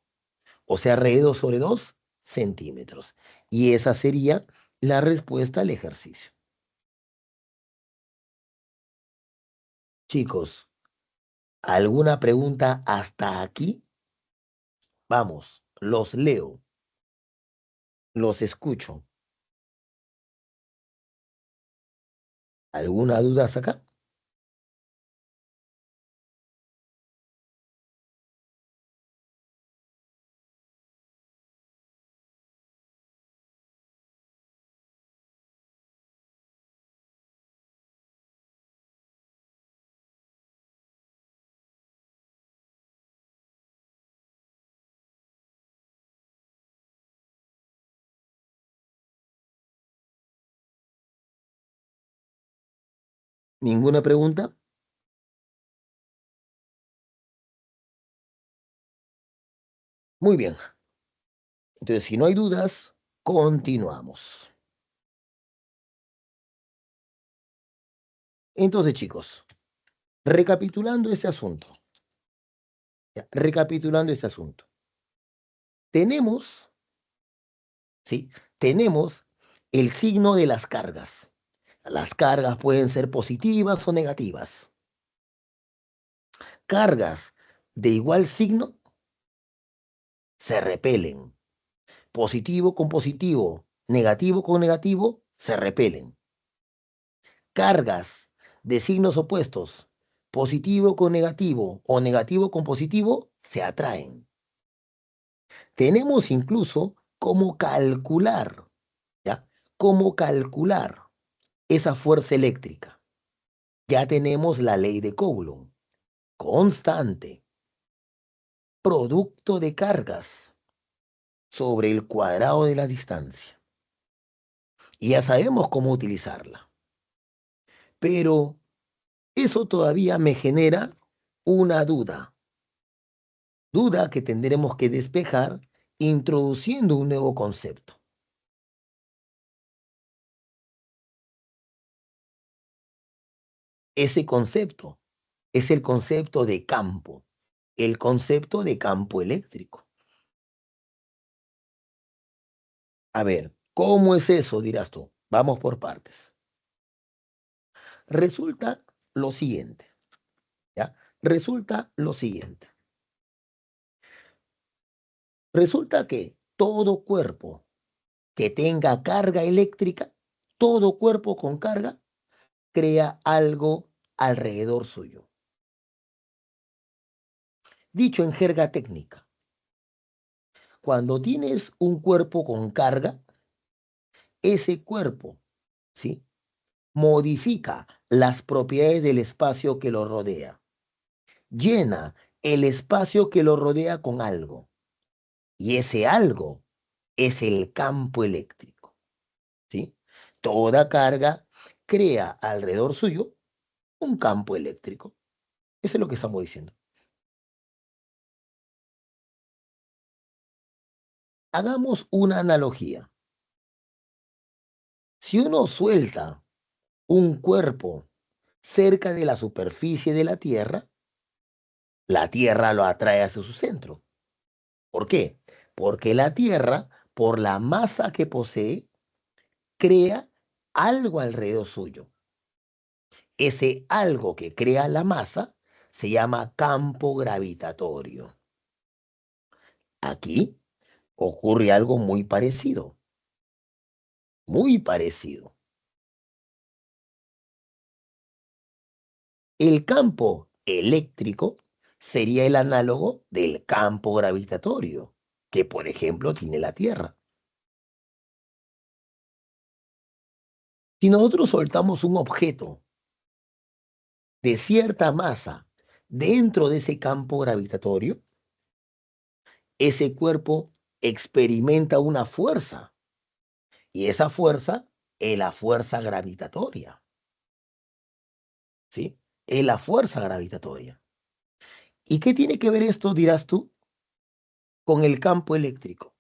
[SPEAKER 1] O sea, re 2 sobre 2 centímetros. Y esa sería la respuesta al ejercicio. Chicos, ¿alguna pregunta hasta aquí? Vamos, los leo, los escucho. ¿Alguna duda hasta acá? ¿Ninguna pregunta? Muy bien. Entonces, si no hay dudas, continuamos. Entonces, chicos, recapitulando ese asunto, ya, recapitulando ese asunto, tenemos, ¿sí? Tenemos el signo de las cargas. Las cargas pueden ser positivas o negativas. Cargas de igual signo se repelen. Positivo con positivo, negativo con negativo, se repelen. Cargas de signos opuestos, positivo con negativo o negativo con positivo, se atraen. Tenemos incluso cómo calcular, ¿ya? Cómo calcular esa fuerza eléctrica. Ya tenemos la ley de Coulomb, constante, producto de cargas sobre el cuadrado de la distancia. Y ya sabemos cómo utilizarla. Pero eso todavía me genera una duda que tendremos que despejar introduciendo un nuevo concepto. Ese concepto es el concepto de campo, el concepto de campo eléctrico. A ver, ¿cómo es eso? Dirás tú. Vamos por partes. Resulta lo siguiente, ¿ya? Resulta lo siguiente. Resulta que todo cuerpo que tenga carga eléctrica, todo cuerpo con carga, crea algo alrededor suyo. Dicho en jerga técnica, cuando tienes un cuerpo con carga, ese cuerpo, ¿sí? Modifica las propiedades del espacio que lo rodea. Llena el espacio que lo rodea con algo. Y ese algo es el campo eléctrico, ¿sí? Toda carga crea alrededor suyo un campo eléctrico. Eso es lo que estamos diciendo. Hagamos una analogía. Si uno suelta un cuerpo cerca de la superficie de la Tierra lo atrae hacia su centro. ¿Por qué? Porque la Tierra, por la masa que posee, crea algo alrededor suyo. Ese algo que crea la masa se llama campo gravitatorio. Aquí ocurre algo muy parecido, muy parecido. El campo eléctrico sería el análogo del campo gravitatorio, que por ejemplo tiene la Tierra. Si nosotros soltamos un objeto de cierta masa dentro de ese campo gravitatorio, ese cuerpo experimenta una fuerza y esa fuerza es la fuerza gravitatoria, ¿sí? Es la fuerza gravitatoria. ¿Y qué tiene que ver esto, dirás tú, con el campo eléctrico?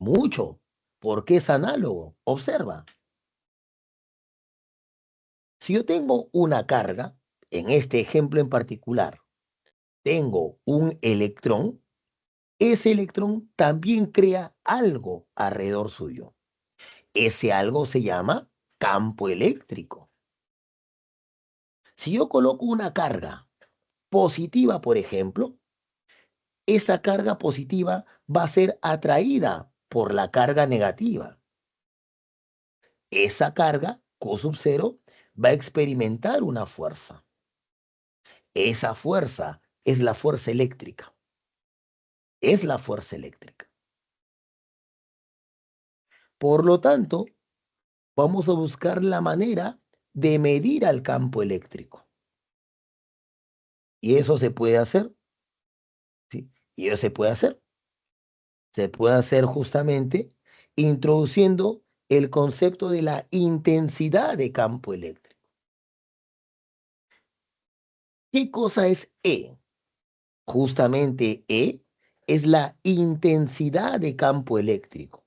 [SPEAKER 1] Mucho, porque es análogo. Observa, si yo tengo una carga, en este ejemplo en particular, tengo un electrón, ese electrón también crea algo alrededor suyo. Ese algo se llama campo eléctrico. Si yo coloco una carga positiva, por ejemplo, esa carga positiva va a ser atraída por la carga negativa. Esa carga, Q sub cero, va a experimentar una fuerza. Esa fuerza es la fuerza eléctrica. Es la fuerza eléctrica. Por lo tanto, vamos a buscar la manera de medir al campo eléctrico. Y eso se puede hacer, ¿sí? Y eso se puede hacer. Se puede hacer justamente introduciendo el concepto de la intensidad de campo eléctrico. ¿Qué cosa es E? Justamente E es la intensidad de campo eléctrico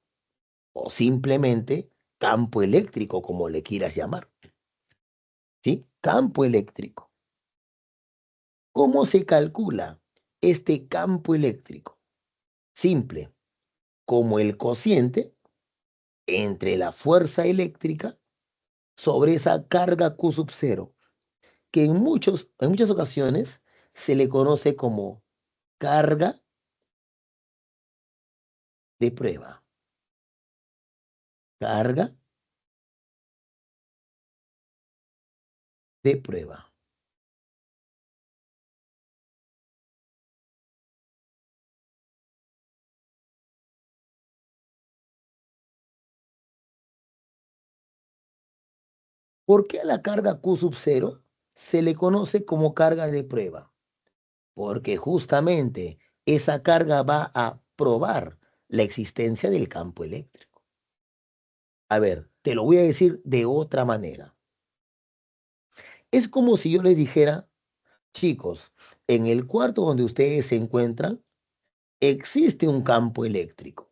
[SPEAKER 1] o simplemente campo eléctrico, como le quieras llamar. ¿Sí? Campo eléctrico. ¿Cómo se calcula este campo eléctrico? Simple, como el cociente entre la fuerza eléctrica sobre esa carga Q sub cero, que en muchas ocasiones se le conoce como carga de prueba. Carga de prueba. ¿Por qué a la carga Q sub cero se le conoce como carga de prueba? Porque justamente esa carga va a probar la existencia del campo eléctrico. A ver, te lo voy a decir de otra manera. Es como si yo les dijera, chicos, en el cuarto donde ustedes se encuentran, existe un campo eléctrico.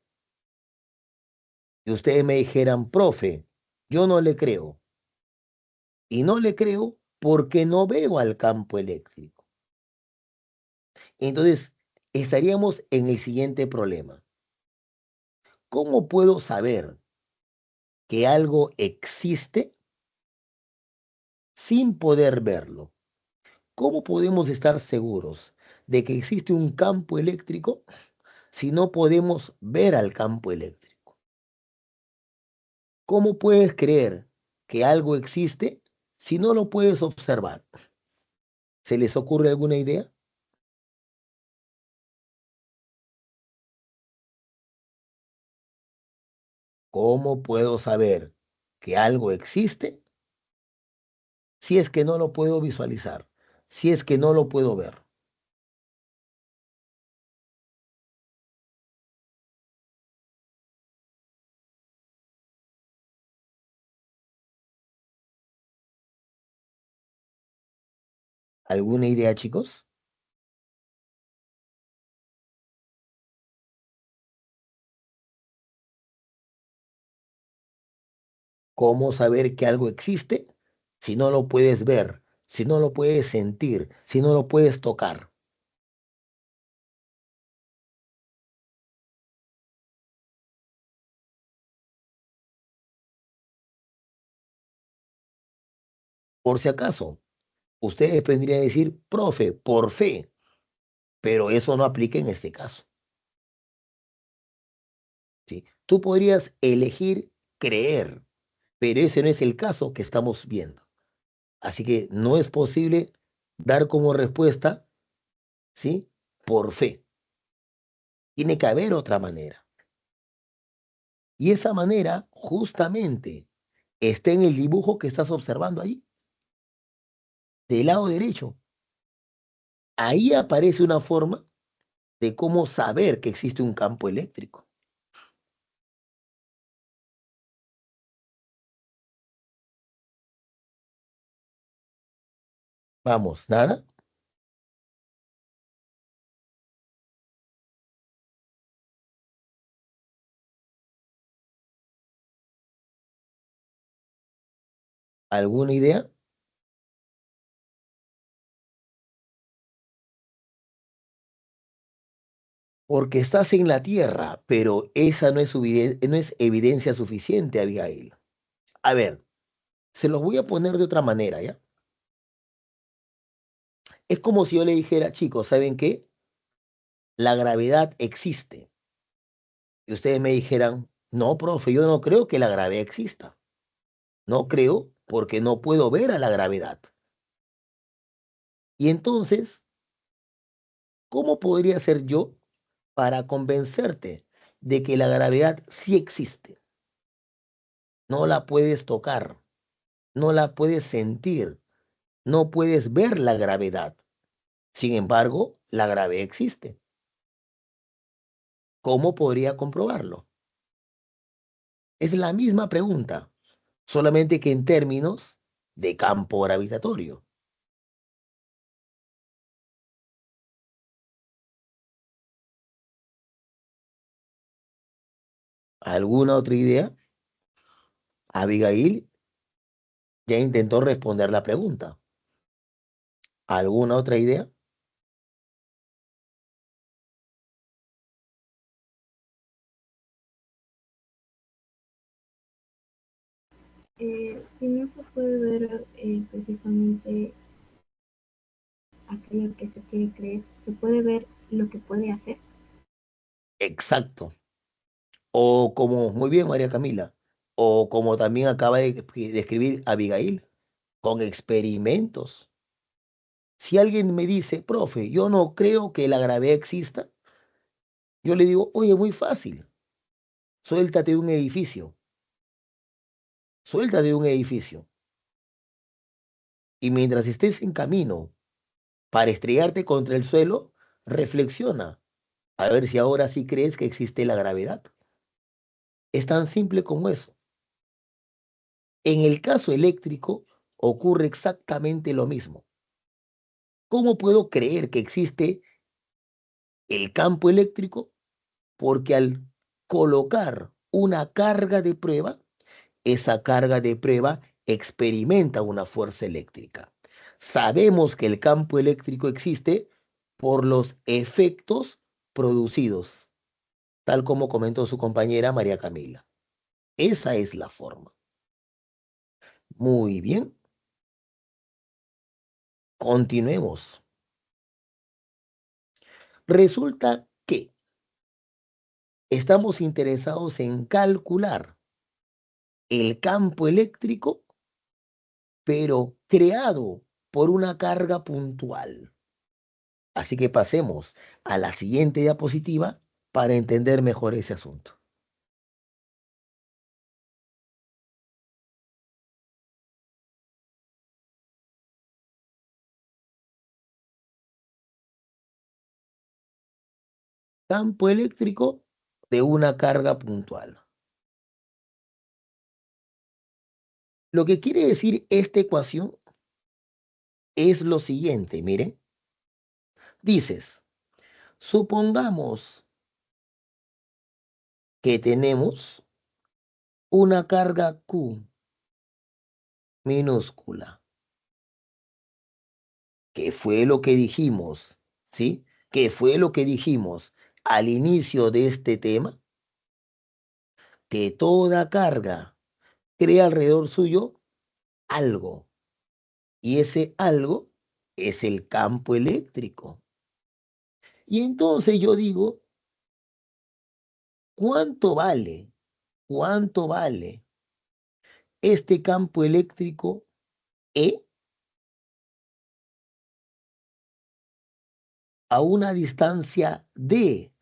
[SPEAKER 1] Y ustedes me dijeran, profe, yo no le creo. Y no le creo porque no veo al campo eléctrico. Entonces, estaríamos en el siguiente problema. ¿Cómo puedo saber que algo existe sin poder verlo? ¿Cómo podemos estar seguros de que existe un campo eléctrico si no podemos ver al campo eléctrico? ¿Cómo puedes creer que algo existe si no lo puedes observar? ¿Se les ocurre alguna idea? ¿Cómo puedo saber que algo existe si es que no lo puedo visualizar? Si es que no lo puedo ver. ¿Alguna idea, chicos? ¿Cómo saber que algo existe si no lo puedes ver, si no lo puedes sentir, si no lo puedes tocar? Por si acaso, ustedes vendrían a decir, profe, por fe, pero eso no aplica en este caso, ¿sí? Tú podrías elegir creer, pero ese no es el caso que estamos viendo. Así que no es posible dar como respuesta, ¿sí? Por fe. Tiene que haber otra manera. Y esa manera justamente está en el dibujo que estás observando ahí, del lado derecho. Ahí aparece una forma de cómo saber que existe un campo eléctrico. Vamos, nada. ¿Alguna idea? Porque estás en la Tierra, pero esa no es evidencia suficiente, Abigail. A ver, se los voy a poner de otra manera, ¿ya? Es como si yo le dijera, chicos, ¿saben qué? La gravedad existe. Y ustedes me dijeran, no, profe, yo no creo que la gravedad exista. No creo porque no puedo ver a la gravedad. Y entonces, ¿cómo podría ser yo para convencerte de que la gravedad sí existe? No la puedes tocar, no la puedes sentir, no puedes ver la gravedad. Sin embargo, la gravedad existe. ¿Cómo podría comprobarlo? Es la misma pregunta, solamente que en términos de campo gravitatorio. ¿Alguna otra idea? Abigail ya intentó responder la pregunta. ¿Alguna otra idea?
[SPEAKER 2] Si no se puede ver precisamente aquello que se quiere creer, se puede ver lo que puede hacer.
[SPEAKER 1] Exacto. O como, muy bien, María Camila, o como también acaba de escribir Abigail, con experimentos. Si alguien me dice, profe, yo no creo que la gravedad exista, yo le digo, oye, muy fácil, suéltate de un edificio, suéltate de un edificio. Y mientras estés en camino para estrellarte contra el suelo, reflexiona a ver si ahora sí crees que existe la gravedad. Es tan simple como eso. En el caso eléctrico ocurre exactamente lo mismo. ¿Cómo puedo creer que existe el campo eléctrico? Porque al colocar una carga de prueba, esa carga de prueba experimenta una fuerza eléctrica. Sabemos que el campo eléctrico existe por los efectos producidos, tal como comentó su compañera María Camila. Esa es la forma. Muy bien, continuemos. Resulta que estamos interesados en calcular el campo eléctrico, pero creado por una carga puntual. Así que pasemos a la siguiente diapositiva para entender mejor ese asunto. Campo eléctrico de una carga puntual. Lo que quiere decir esta ecuación es lo siguiente, miren. Dices, supongamos que tenemos una carga Q minúscula, que fue lo que dijimos, ¿sí? Que fue lo que dijimos al inicio de este tema, que toda carga crea alrededor suyo algo, y ese algo es el campo eléctrico. Y entonces yo digo, ¿cuánto vale? ¿Cuánto vale este campo eléctrico E a una distancia D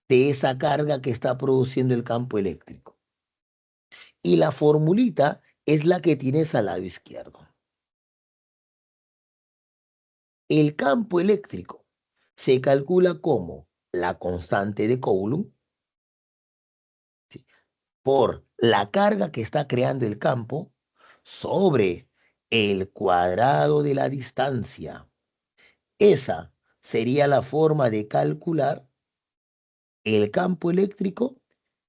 [SPEAKER 1] de esa carga que está produciendo el campo eléctrico? Y la formulita es la que tienes al lado izquierdo. El campo eléctrico se calcula como la constante de Coulomb, ¿sí?, por la carga que está creando el campo sobre el cuadrado de la distancia. Esa sería la forma de calcular el campo eléctrico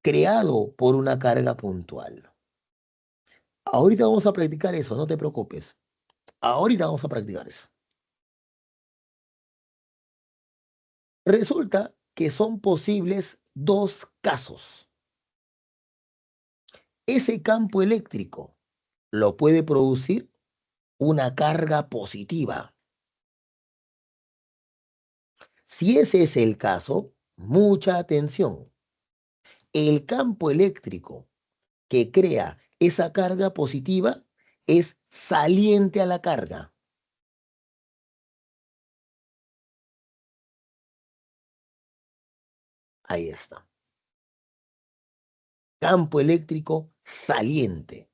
[SPEAKER 1] creado por una carga puntual. Ahorita vamos a practicar eso, no te preocupes. Ahorita vamos a practicar eso. Resulta que son posibles dos casos. Ese campo eléctrico lo puede producir una carga positiva. Si ese es el caso, mucha atención. El campo eléctrico que crea esa carga positiva es saliente a la carga. Ahí está. Campo eléctrico saliente.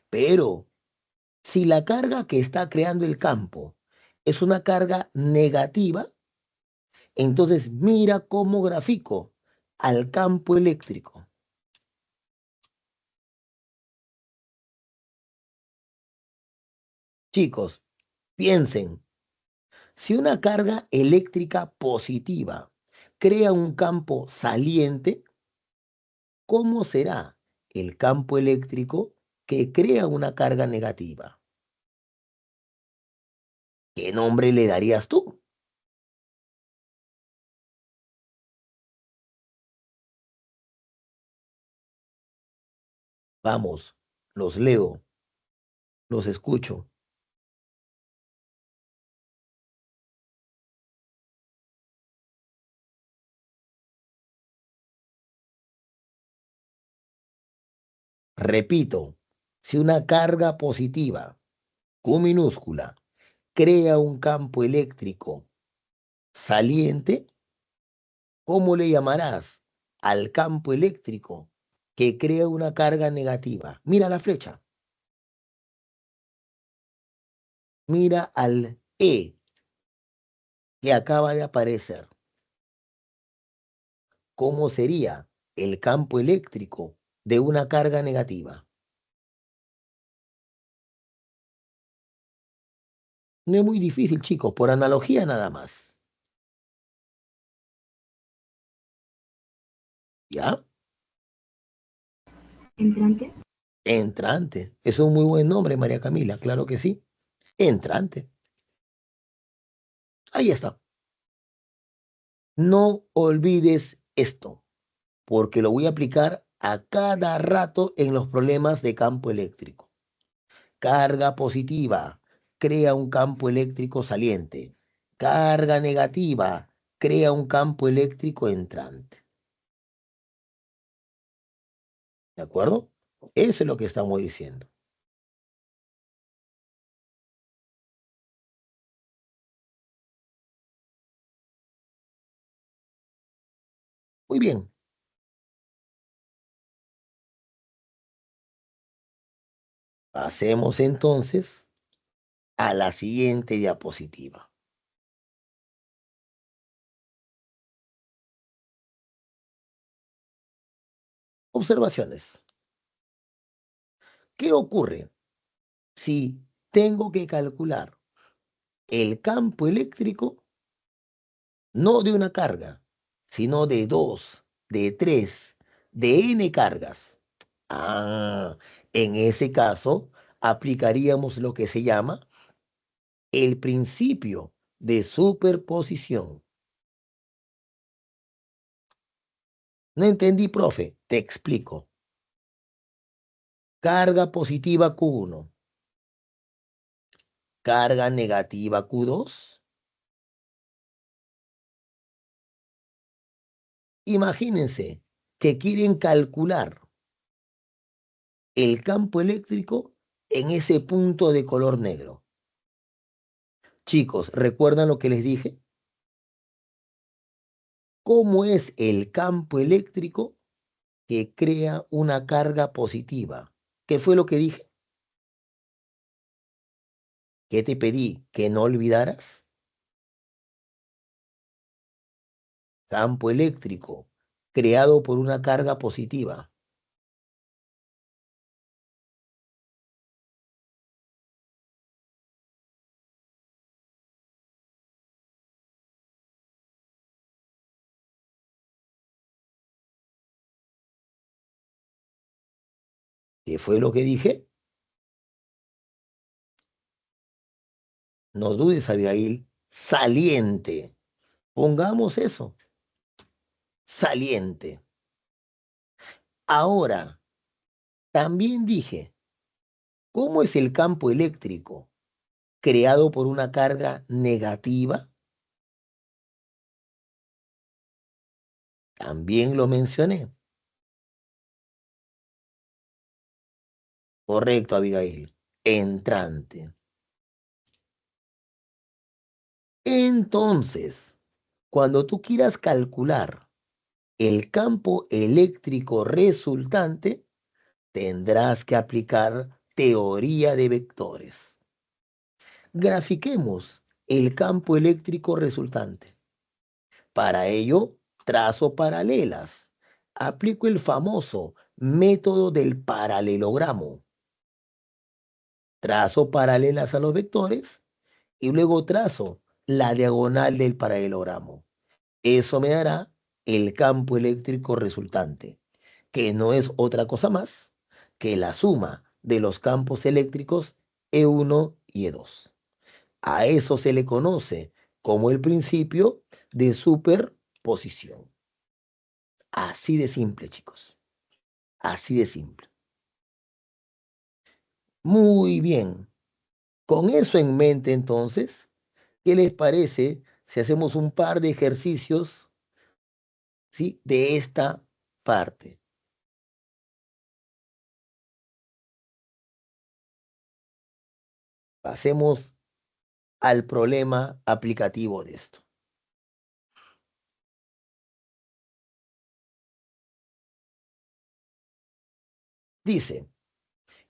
[SPEAKER 1] Pero si la carga que está creando el campo es una carga negativa, entonces mira cómo grafico al campo eléctrico. Chicos, piensen, si una carga eléctrica positiva crea un campo saliente, ¿cómo será el campo eléctrico que crea una carga negativa? ¿Qué nombre le darías tú? Vamos, los leo, los escucho. Repito, si una carga positiva, Q minúscula, crea un campo eléctrico saliente, ¿cómo le llamarás al campo eléctrico que crea una carga negativa? Mira la flecha, mira al E que acaba de aparecer. ¿Cómo sería el campo eléctrico de una carga negativa? No es muy difícil, chicos, por analogía nada más. ¿Ya?
[SPEAKER 2] Entrante.
[SPEAKER 1] Entrante. Es un muy buen nombre, María Camila, claro que sí. Entrante. Ahí está. No olvides esto, porque lo voy a aplicar a cada rato en los problemas de campo eléctrico. Carga positiva crea un campo eléctrico saliente. Carga negativa crea un campo eléctrico entrante. ¿De acuerdo? Eso es lo que estamos diciendo. Muy bien. Pasemos entonces a la siguiente diapositiva. Observaciones. ¿Qué ocurre si tengo que calcular el campo eléctrico no de una carga, sino de dos, de tres, de n cargas? Ah, en ese caso aplicaríamos lo que se llama el principio de superposición. No entendí, profe. Te explico. Carga positiva Q1, carga negativa Q2. Imagínense que quieren calcular el campo eléctrico en ese punto de color negro. Chicos, ¿recuerdan lo que les dije? ¿Cómo es el campo eléctrico que crea una carga positiva? ¿Qué fue lo que dije? ¿Qué te pedí que no olvidaras? Campo eléctrico creado por una carga positiva. ¿Qué fue lo que dije? No dudes, Abigail. Saliente. Pongamos eso. saliente. Ahora, también dije, ¿cómo es el campo eléctrico creado por una carga negativa? También lo mencioné. Correcto, Abigail. Entrante. Entonces, cuando tú quieras calcular el campo eléctrico resultante, tendrás que aplicar teoría de vectores. Grafiquemos el campo eléctrico resultante. Para ello, trazo paralelas. Aplico el famoso método del paralelogramo. Trazo paralelas a los vectores y luego trazo la diagonal del paralelogramo. Eso me dará el campo eléctrico resultante, que no es otra cosa más que la suma de los campos eléctricos E1 y E2. A eso se le conoce como el principio de superposición. Así de simple, chicos. Así de simple. Muy bien. Con eso en mente, entonces, ¿qué les parece si hacemos un par de ejercicios, ¿sí?, de esta parte? Pasemos al problema aplicativo de esto. Dice,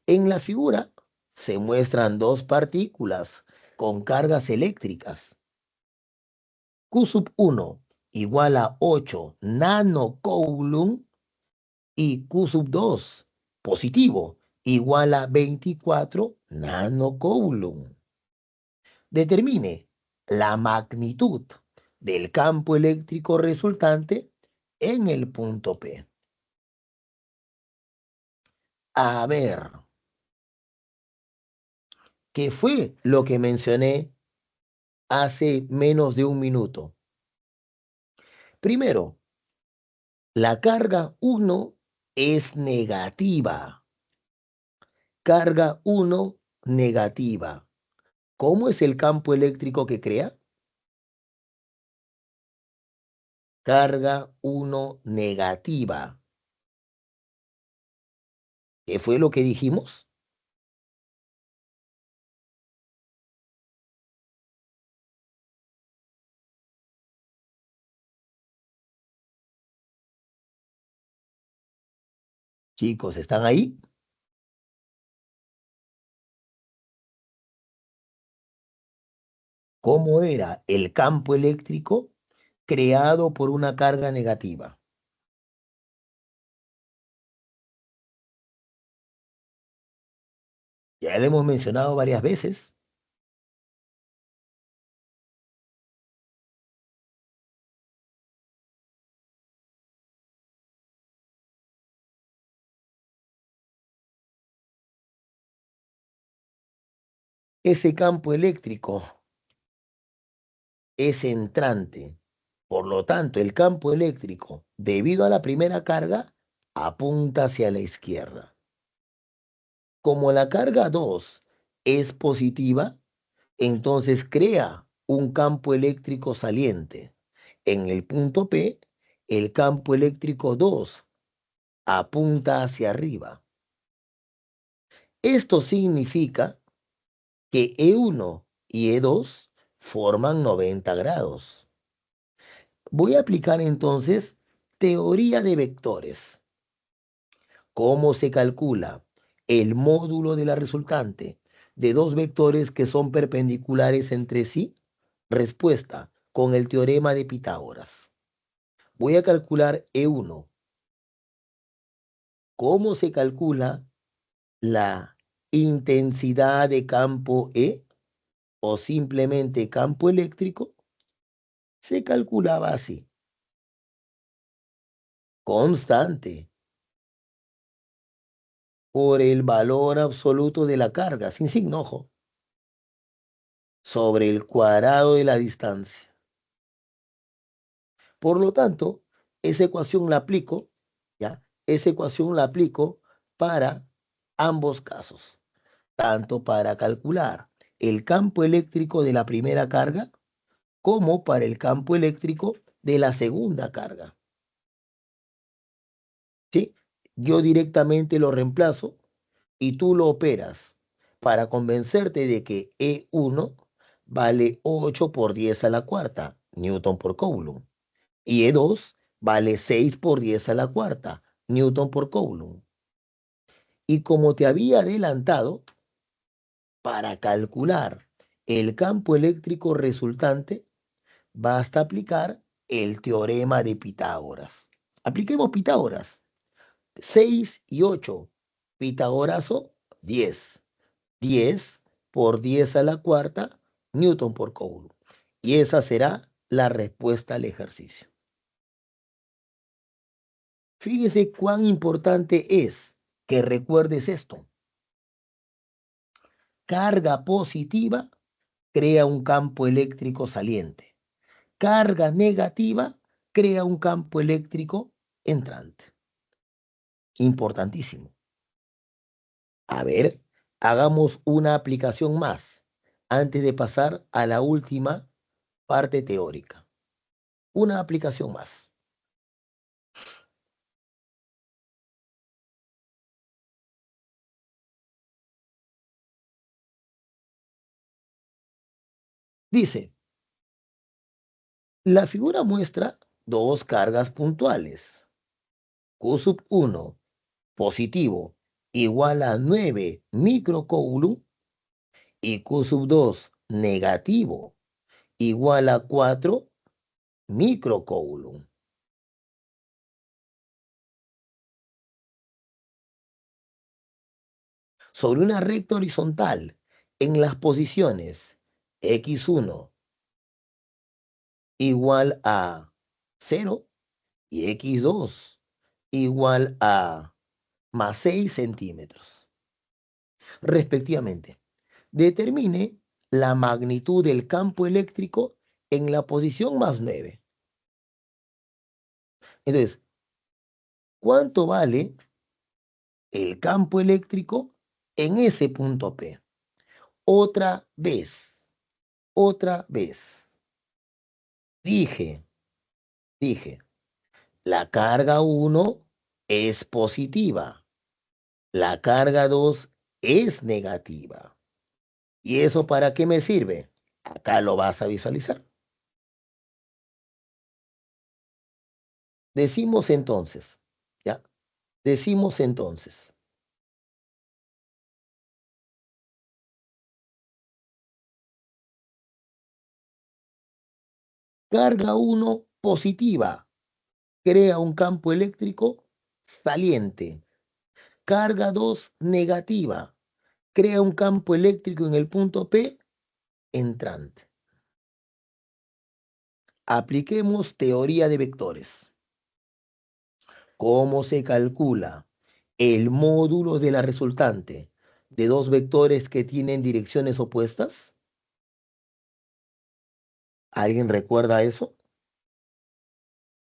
[SPEAKER 1] en la figura se muestran dos partículas con cargas eléctricas. Q sub 1 igual a 8 nanocoulomb y Q sub 2 positivo igual a 24 nanocoulomb. Determine la magnitud del campo eléctrico resultante en el punto P. A ver, ¿qué fue lo que mencioné hace menos de un minuto? Primero, la carga 1 es negativa. Carga 1 negativa. ¿Cómo es el campo eléctrico que crea? Carga 1 negativa. ¿Qué fue lo que dijimos? Chicos, ¿están ahí? ¿Cómo era el campo eléctrico creado por una carga negativa? Ya lo hemos mencionado varias veces. Ese campo eléctrico es entrante. Por lo tanto, el campo eléctrico, debido a la primera carga, apunta hacia la izquierda. Como la carga 2 es positiva, entonces crea un campo eléctrico saliente. En el punto P, el campo eléctrico 2 apunta hacia arriba. Esto significa que E1 y E2 forman 90 grados. Voy a aplicar entonces teoría de vectores. ¿Cómo se calcula el módulo de la resultante de dos vectores que son perpendiculares entre sí? Respuesta, con el teorema de Pitágoras. Voy a calcular E1. ¿Cómo se calcula la intensidad de campo E o simplemente campo eléctrico? Se calculaba así. Constante por el valor absoluto de la carga, sin signo, ojo, sobre el cuadrado de la distancia. Por lo tanto, esa ecuación la aplico, ¿ya? Esa ecuación la aplico para ambos casos, tanto para calcular el campo eléctrico de la primera carga como para el campo eléctrico de la segunda carga, ¿sí? Yo directamente lo reemplazo y tú lo operas para convencerte de que E1 vale 8 por 10 a la cuarta, Newton por Coulomb, y E2 vale 6 por 10 a la cuarta, Newton por Coulomb. Y como te había adelantado, para calcular el campo eléctrico resultante, basta aplicar el teorema de Pitágoras. Apliquemos Pitágoras. 6 y 8. Pitágorazo, 10. 10 por 10 a la cuarta, Newton por Coulomb. Y esa será la respuesta al ejercicio. Fíjese cuán importante es que recuerdes esto. Carga positiva crea un campo eléctrico saliente. Carga negativa crea un campo eléctrico entrante. Importantísimo. A ver, hagamos una aplicación más antes de pasar a la última parte teórica. Una aplicación más. Dice, la figura muestra dos cargas puntuales. Q sub 1 positivo igual a 9 microcoulomb y Q sub 2 negativo igual a 4 microcoulomb. Sobre una recta horizontal en las posiciones x1 igual a 0 y x2 igual a más 6 centímetros, respectivamente. Determine la magnitud del campo eléctrico en la posición más 9. Entonces, ¿cuánto vale el campo eléctrico en ese punto P? Otra vez, dije, la carga 1 es positiva, la carga 2 es negativa. ¿Y eso para qué me sirve? Acá lo vas a visualizar. Decimos entonces, ¿ya? Decimos entonces, carga 1 positiva crea un campo eléctrico saliente. Carga 2 negativa crea un campo eléctrico en el punto P entrante. Apliquemos teoría de vectores. ¿Cómo se calcula el módulo de la resultante de dos vectores que tienen direcciones opuestas? ¿Alguien recuerda eso?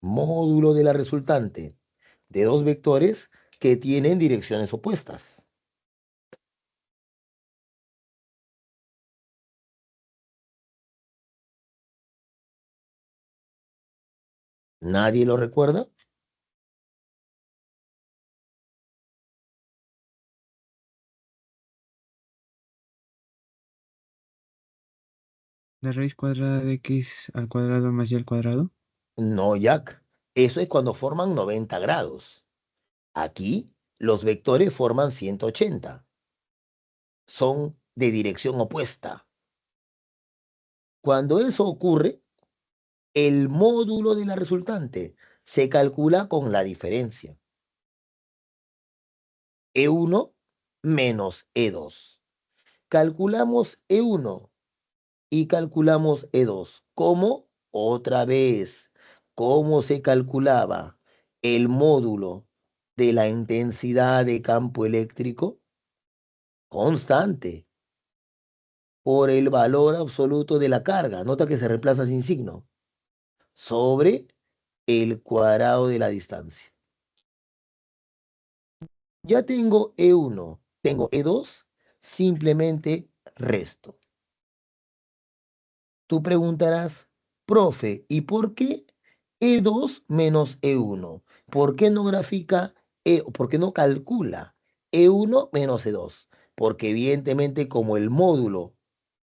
[SPEAKER 1] Módulo de la resultante de dos vectores que tienen direcciones opuestas. ¿Nadie lo recuerda?
[SPEAKER 3] La raíz cuadrada de x al cuadrado más y al cuadrado.
[SPEAKER 1] No, Jack. Eso es cuando forman 90 grados. Aquí los vectores forman 180. Son de dirección opuesta. Cuando eso ocurre, el módulo de la resultante se calcula con la diferencia. E1 menos E2. Calculamos E1 y calculamos E2. ¿Cómo? Otra vez. ¿Cómo se calculaba el módulo de la intensidad de campo eléctrico? Constante por el valor absoluto de la carga. Nota que se reemplaza sin signo. Sobre el cuadrado de la distancia. Ya tengo E1, tengo E2, simplemente resto. Tú preguntarás, profe, ¿y por qué E2 menos E1? ¿Por qué no grafica por qué no calcula E1 menos E2? Porque evidentemente como el módulo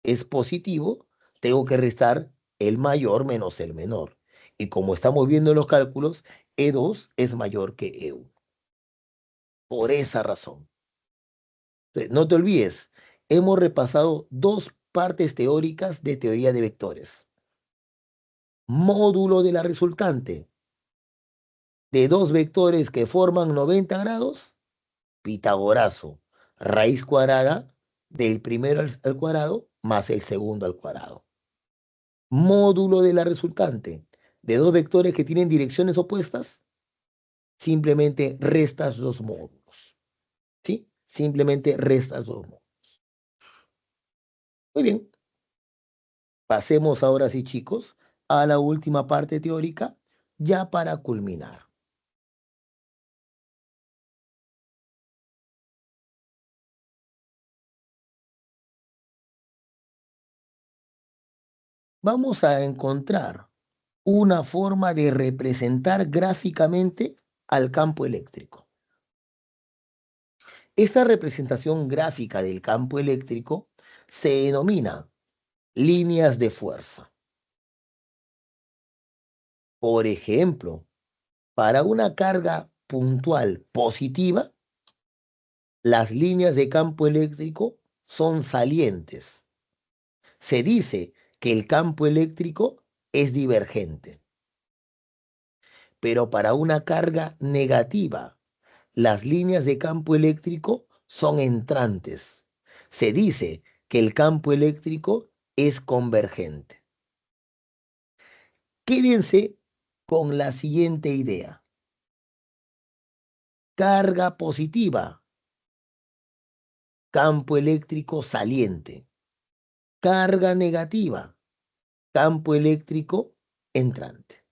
[SPEAKER 1] es positivo, tengo que restar el mayor menos el menor. Y como estamos viendo en los cálculos, E2 es mayor que E1. Por esa razón. Entonces, no te olvides, hemos repasado dos partes teóricas de teoría de vectores. Módulo de la resultante de dos vectores que forman 90 grados, Pitagorazo, raíz cuadrada del primero al cuadrado más el segundo al cuadrado. Módulo de la resultante de dos vectores que tienen direcciones opuestas, simplemente restas los módulos. ¿Sí? Simplemente restas los módulos. Muy bien. Pasemos ahora sí, chicos, a la última parte teórica, ya para culminar. Vamos a encontrar una forma de representar gráficamente al campo eléctrico. Esta representación gráfica del campo eléctrico se denomina líneas de fuerza. Por ejemplo, para una carga puntual positiva, las líneas de campo eléctrico son salientes. Se dice que el campo eléctrico es divergente. Pero para una carga negativa, las líneas de campo eléctrico son entrantes. Se dice que el campo eléctrico es convergente. Quédense con la siguiente idea. Carga positiva, campo eléctrico saliente. Carga negativa, campo eléctrico entrante.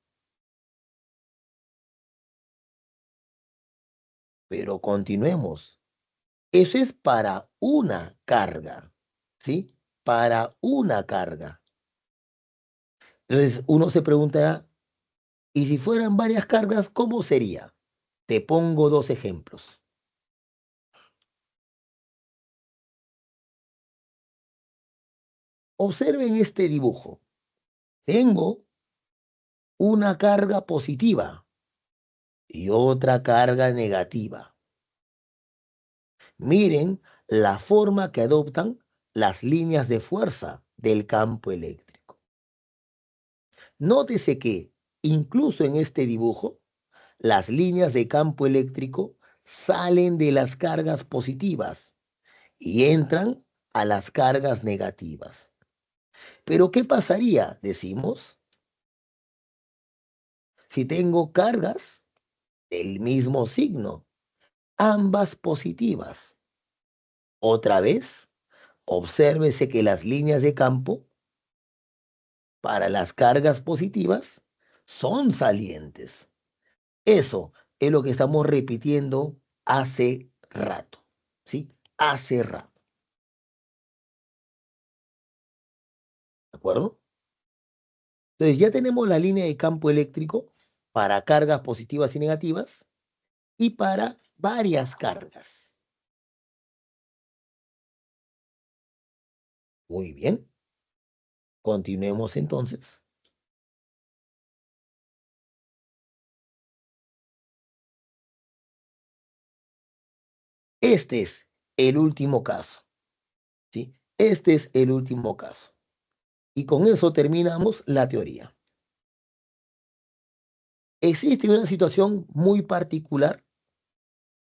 [SPEAKER 1] Pero continuemos. Eso es para una carga, ¿sí? Para una carga. Entonces uno se preguntará, ¿y si fueran varias cargas, cómo sería? Te pongo dos ejemplos. Observen este dibujo. Tengo una carga positiva y otra carga negativa. Miren la forma que adoptan las líneas de fuerza del campo eléctrico. Nótese que, incluso en este dibujo, las líneas de campo eléctrico salen de las cargas positivas y entran a las cargas negativas. Pero ¿qué pasaría, decimos, si tengo cargas del mismo signo, ambas positivas? Otra vez, obsérvese que las líneas de campo para las cargas positivas son salientes. Eso es lo que estamos repitiendo hace rato, ¿sí? Hace rato, ¿de acuerdo? Entonces ya tenemos la línea de campo eléctrico para cargas positivas y negativas y para varias cargas. Muy bien, continuemos entonces. Este es el último caso, ¿sí? Este es el último caso. Y con eso terminamos la teoría. Existe una situación muy particular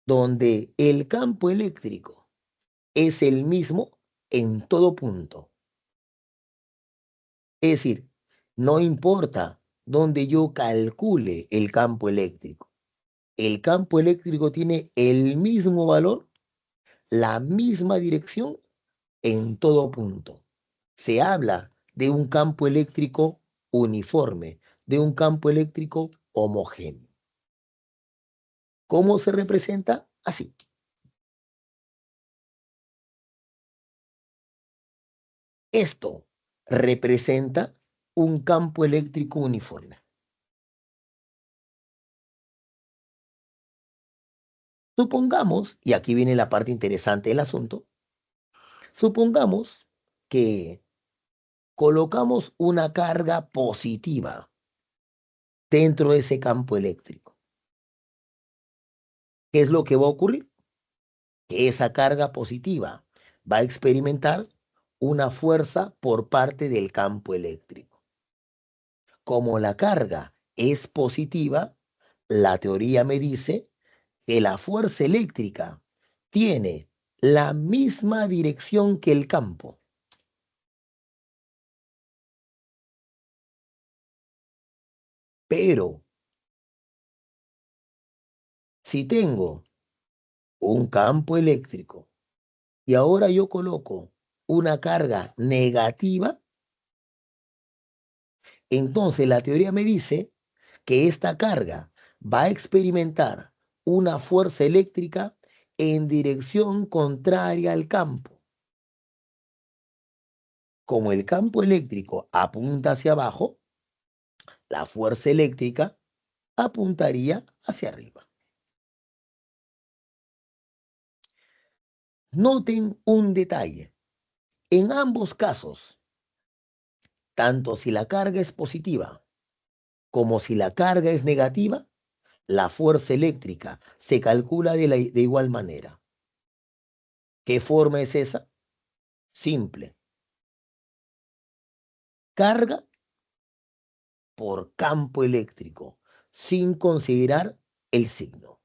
[SPEAKER 1] donde el campo eléctrico es el mismo en todo punto. Es decir, no importa donde yo calcule el campo eléctrico. El campo eléctrico tiene el mismo valor, la misma dirección en todo punto. Se habla de un campo eléctrico uniforme, de un campo eléctrico homogéneo. ¿Cómo se representa? Así. Esto representa un campo eléctrico uniforme. Supongamos, y aquí viene la parte interesante del asunto, supongamos que colocamos una carga positiva dentro de ese campo eléctrico. ¿Qué es lo que va a ocurrir? Que esa carga positiva va a experimentar una fuerza por parte del campo eléctrico. Como la carga es positiva, la teoría me dice que la fuerza eléctrica tiene la misma dirección que el campo. Pero si tengo un campo eléctrico y ahora yo coloco una carga negativa, entonces la teoría me dice que esta carga va a experimentar una fuerza eléctrica en dirección contraria al campo. Como el campo eléctrico apunta hacia abajo, la fuerza eléctrica apuntaría hacia arriba. Noten un detalle. En ambos casos, tanto si la carga es positiva como si la carga es negativa, la fuerza eléctrica se calcula de igual manera. ¿Qué forma es esa? Simple. Carga por campo eléctrico, sin considerar el signo.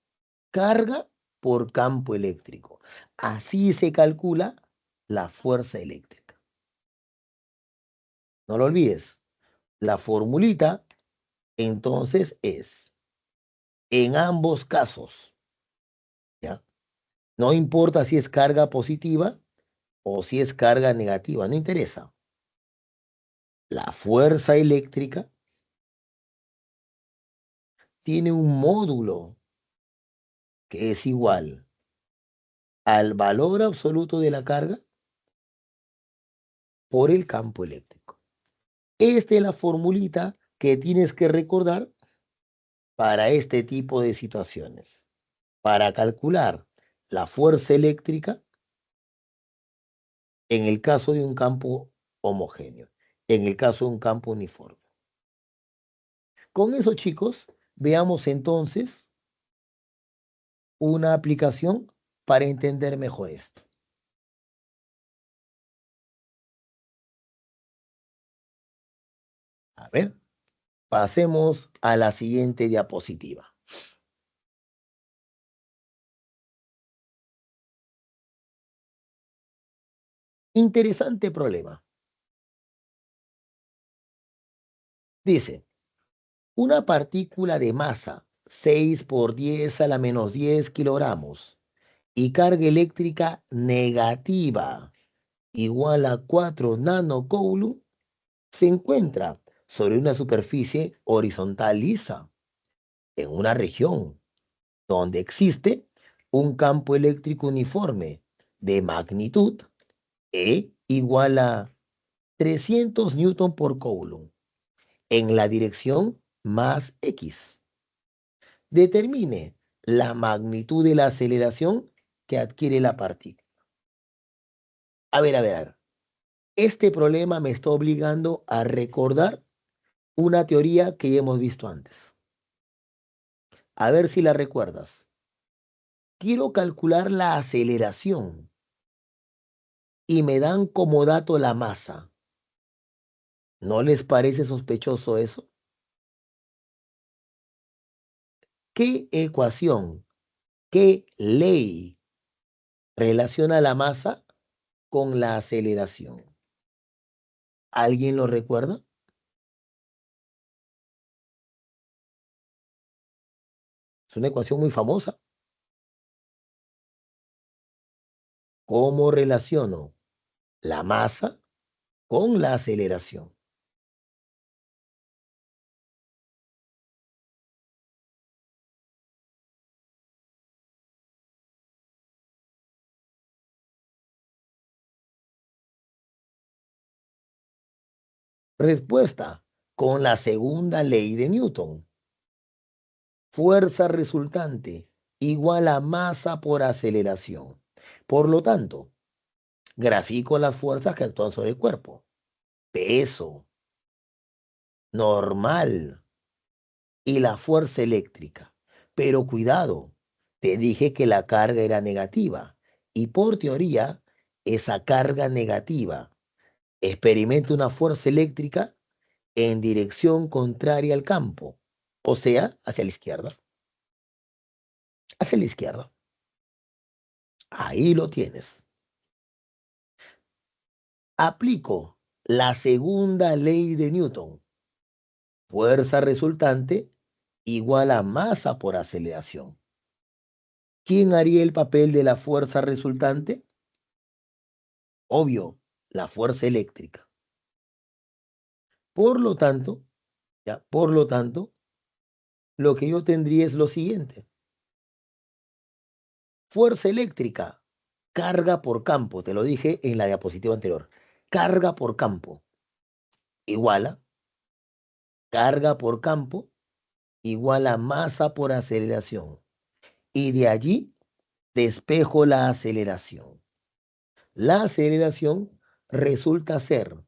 [SPEAKER 1] Carga por campo eléctrico. Así se calcula la fuerza eléctrica. No lo olvides. La formulita entonces es en ambos casos, ¿ya? No importa si es carga positiva o si es carga negativa, no interesa. La fuerza eléctrica tiene un módulo que es igual al valor absoluto de la carga por el campo eléctrico. Esta es la formulita que tienes que recordar para este tipo de situaciones, para calcular la fuerza eléctrica en el caso de un campo homogéneo, en el caso de un campo uniforme. Con eso, chicos, veamos entonces una aplicación para entender mejor esto. A ver, pasemos a la siguiente diapositiva. Interesante problema. Dice, una partícula de masa 6 por 10 a la menos 10 kilogramos y carga eléctrica negativa igual a 4 nanocoulomb se encuentra sobre una superficie horizontal lisa en una región donde existe un campo eléctrico uniforme de magnitud E igual a 300 newton por coulomb en la dirección más X. Determine la magnitud de la aceleración que adquiere la partícula. A ver, a ver, a ver. Este problema me está obligando a recordar una teoría que ya hemos visto antes. A ver si la recuerdas. Quiero calcular la aceleración y me dan como dato la masa. ¿No les parece sospechoso eso? ¿Qué ecuación, qué ley relaciona la masa con la aceleración? ¿Alguien lo recuerda? Es una ecuación muy famosa. ¿Cómo relaciono la masa con la aceleración? Respuesta, con la segunda ley de Newton. Fuerza resultante igual a masa por aceleración. Por lo tanto, grafico las fuerzas que actúan sobre el cuerpo. Peso, normal y la fuerza eléctrica. Pero cuidado, te dije que la carga era negativa y por teoría, esa carga negativa experimenta una fuerza eléctrica en dirección contraria al campo, o sea, hacia la izquierda. Hacia la izquierda. Ahí lo tienes. Aplico la segunda ley de Newton. Fuerza resultante igual a masa por aceleración. ¿Quién haría el papel de la fuerza resultante? Obvio, la fuerza eléctrica. Por lo tanto, lo que yo tendría es lo siguiente. Fuerza eléctrica, carga por campo, te lo dije en la diapositiva anterior. Carga por campo igual a carga por campo igual a masa por aceleración. Y de allí despejo la aceleración. La aceleración resulta ser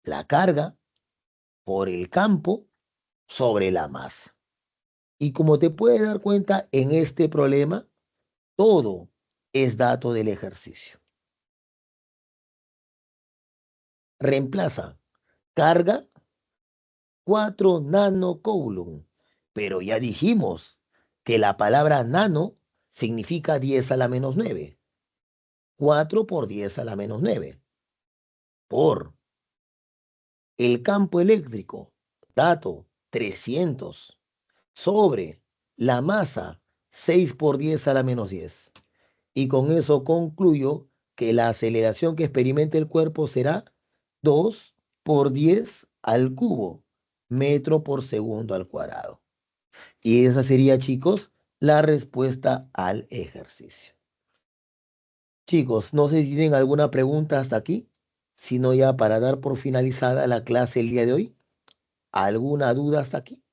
[SPEAKER 1] la carga por el campo sobre la masa. Y como te puedes dar cuenta en este problema, todo es dato del ejercicio. Reemplaza carga 4 nanocoulomb. Pero ya dijimos que la palabra nano significa 10 a la menos 9. 4 por 10 a la menos 9. Por el campo eléctrico, dato 300, sobre la masa 6 por 10 a la menos 10. Y con eso concluyo que la aceleración que experimente el cuerpo será 2 por 10 al cubo, metro por segundo al cuadrado. Y esa sería, chicos, la respuesta al ejercicio. Chicos, no sé si tienen alguna pregunta hasta aquí, sino ya para dar por finalizada la clase el día de hoy. ¿Alguna duda hasta aquí?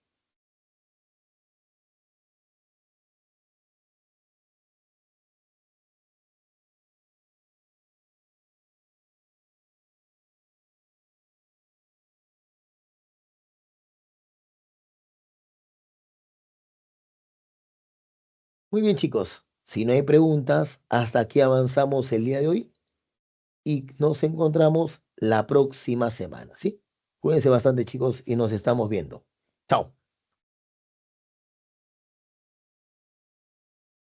[SPEAKER 1] Muy bien, chicos. Si no hay preguntas, hasta aquí avanzamos el día de hoy y nos encontramos la próxima semana, ¿sí? Cuídense bastante, chicos, y nos estamos viendo. Chao.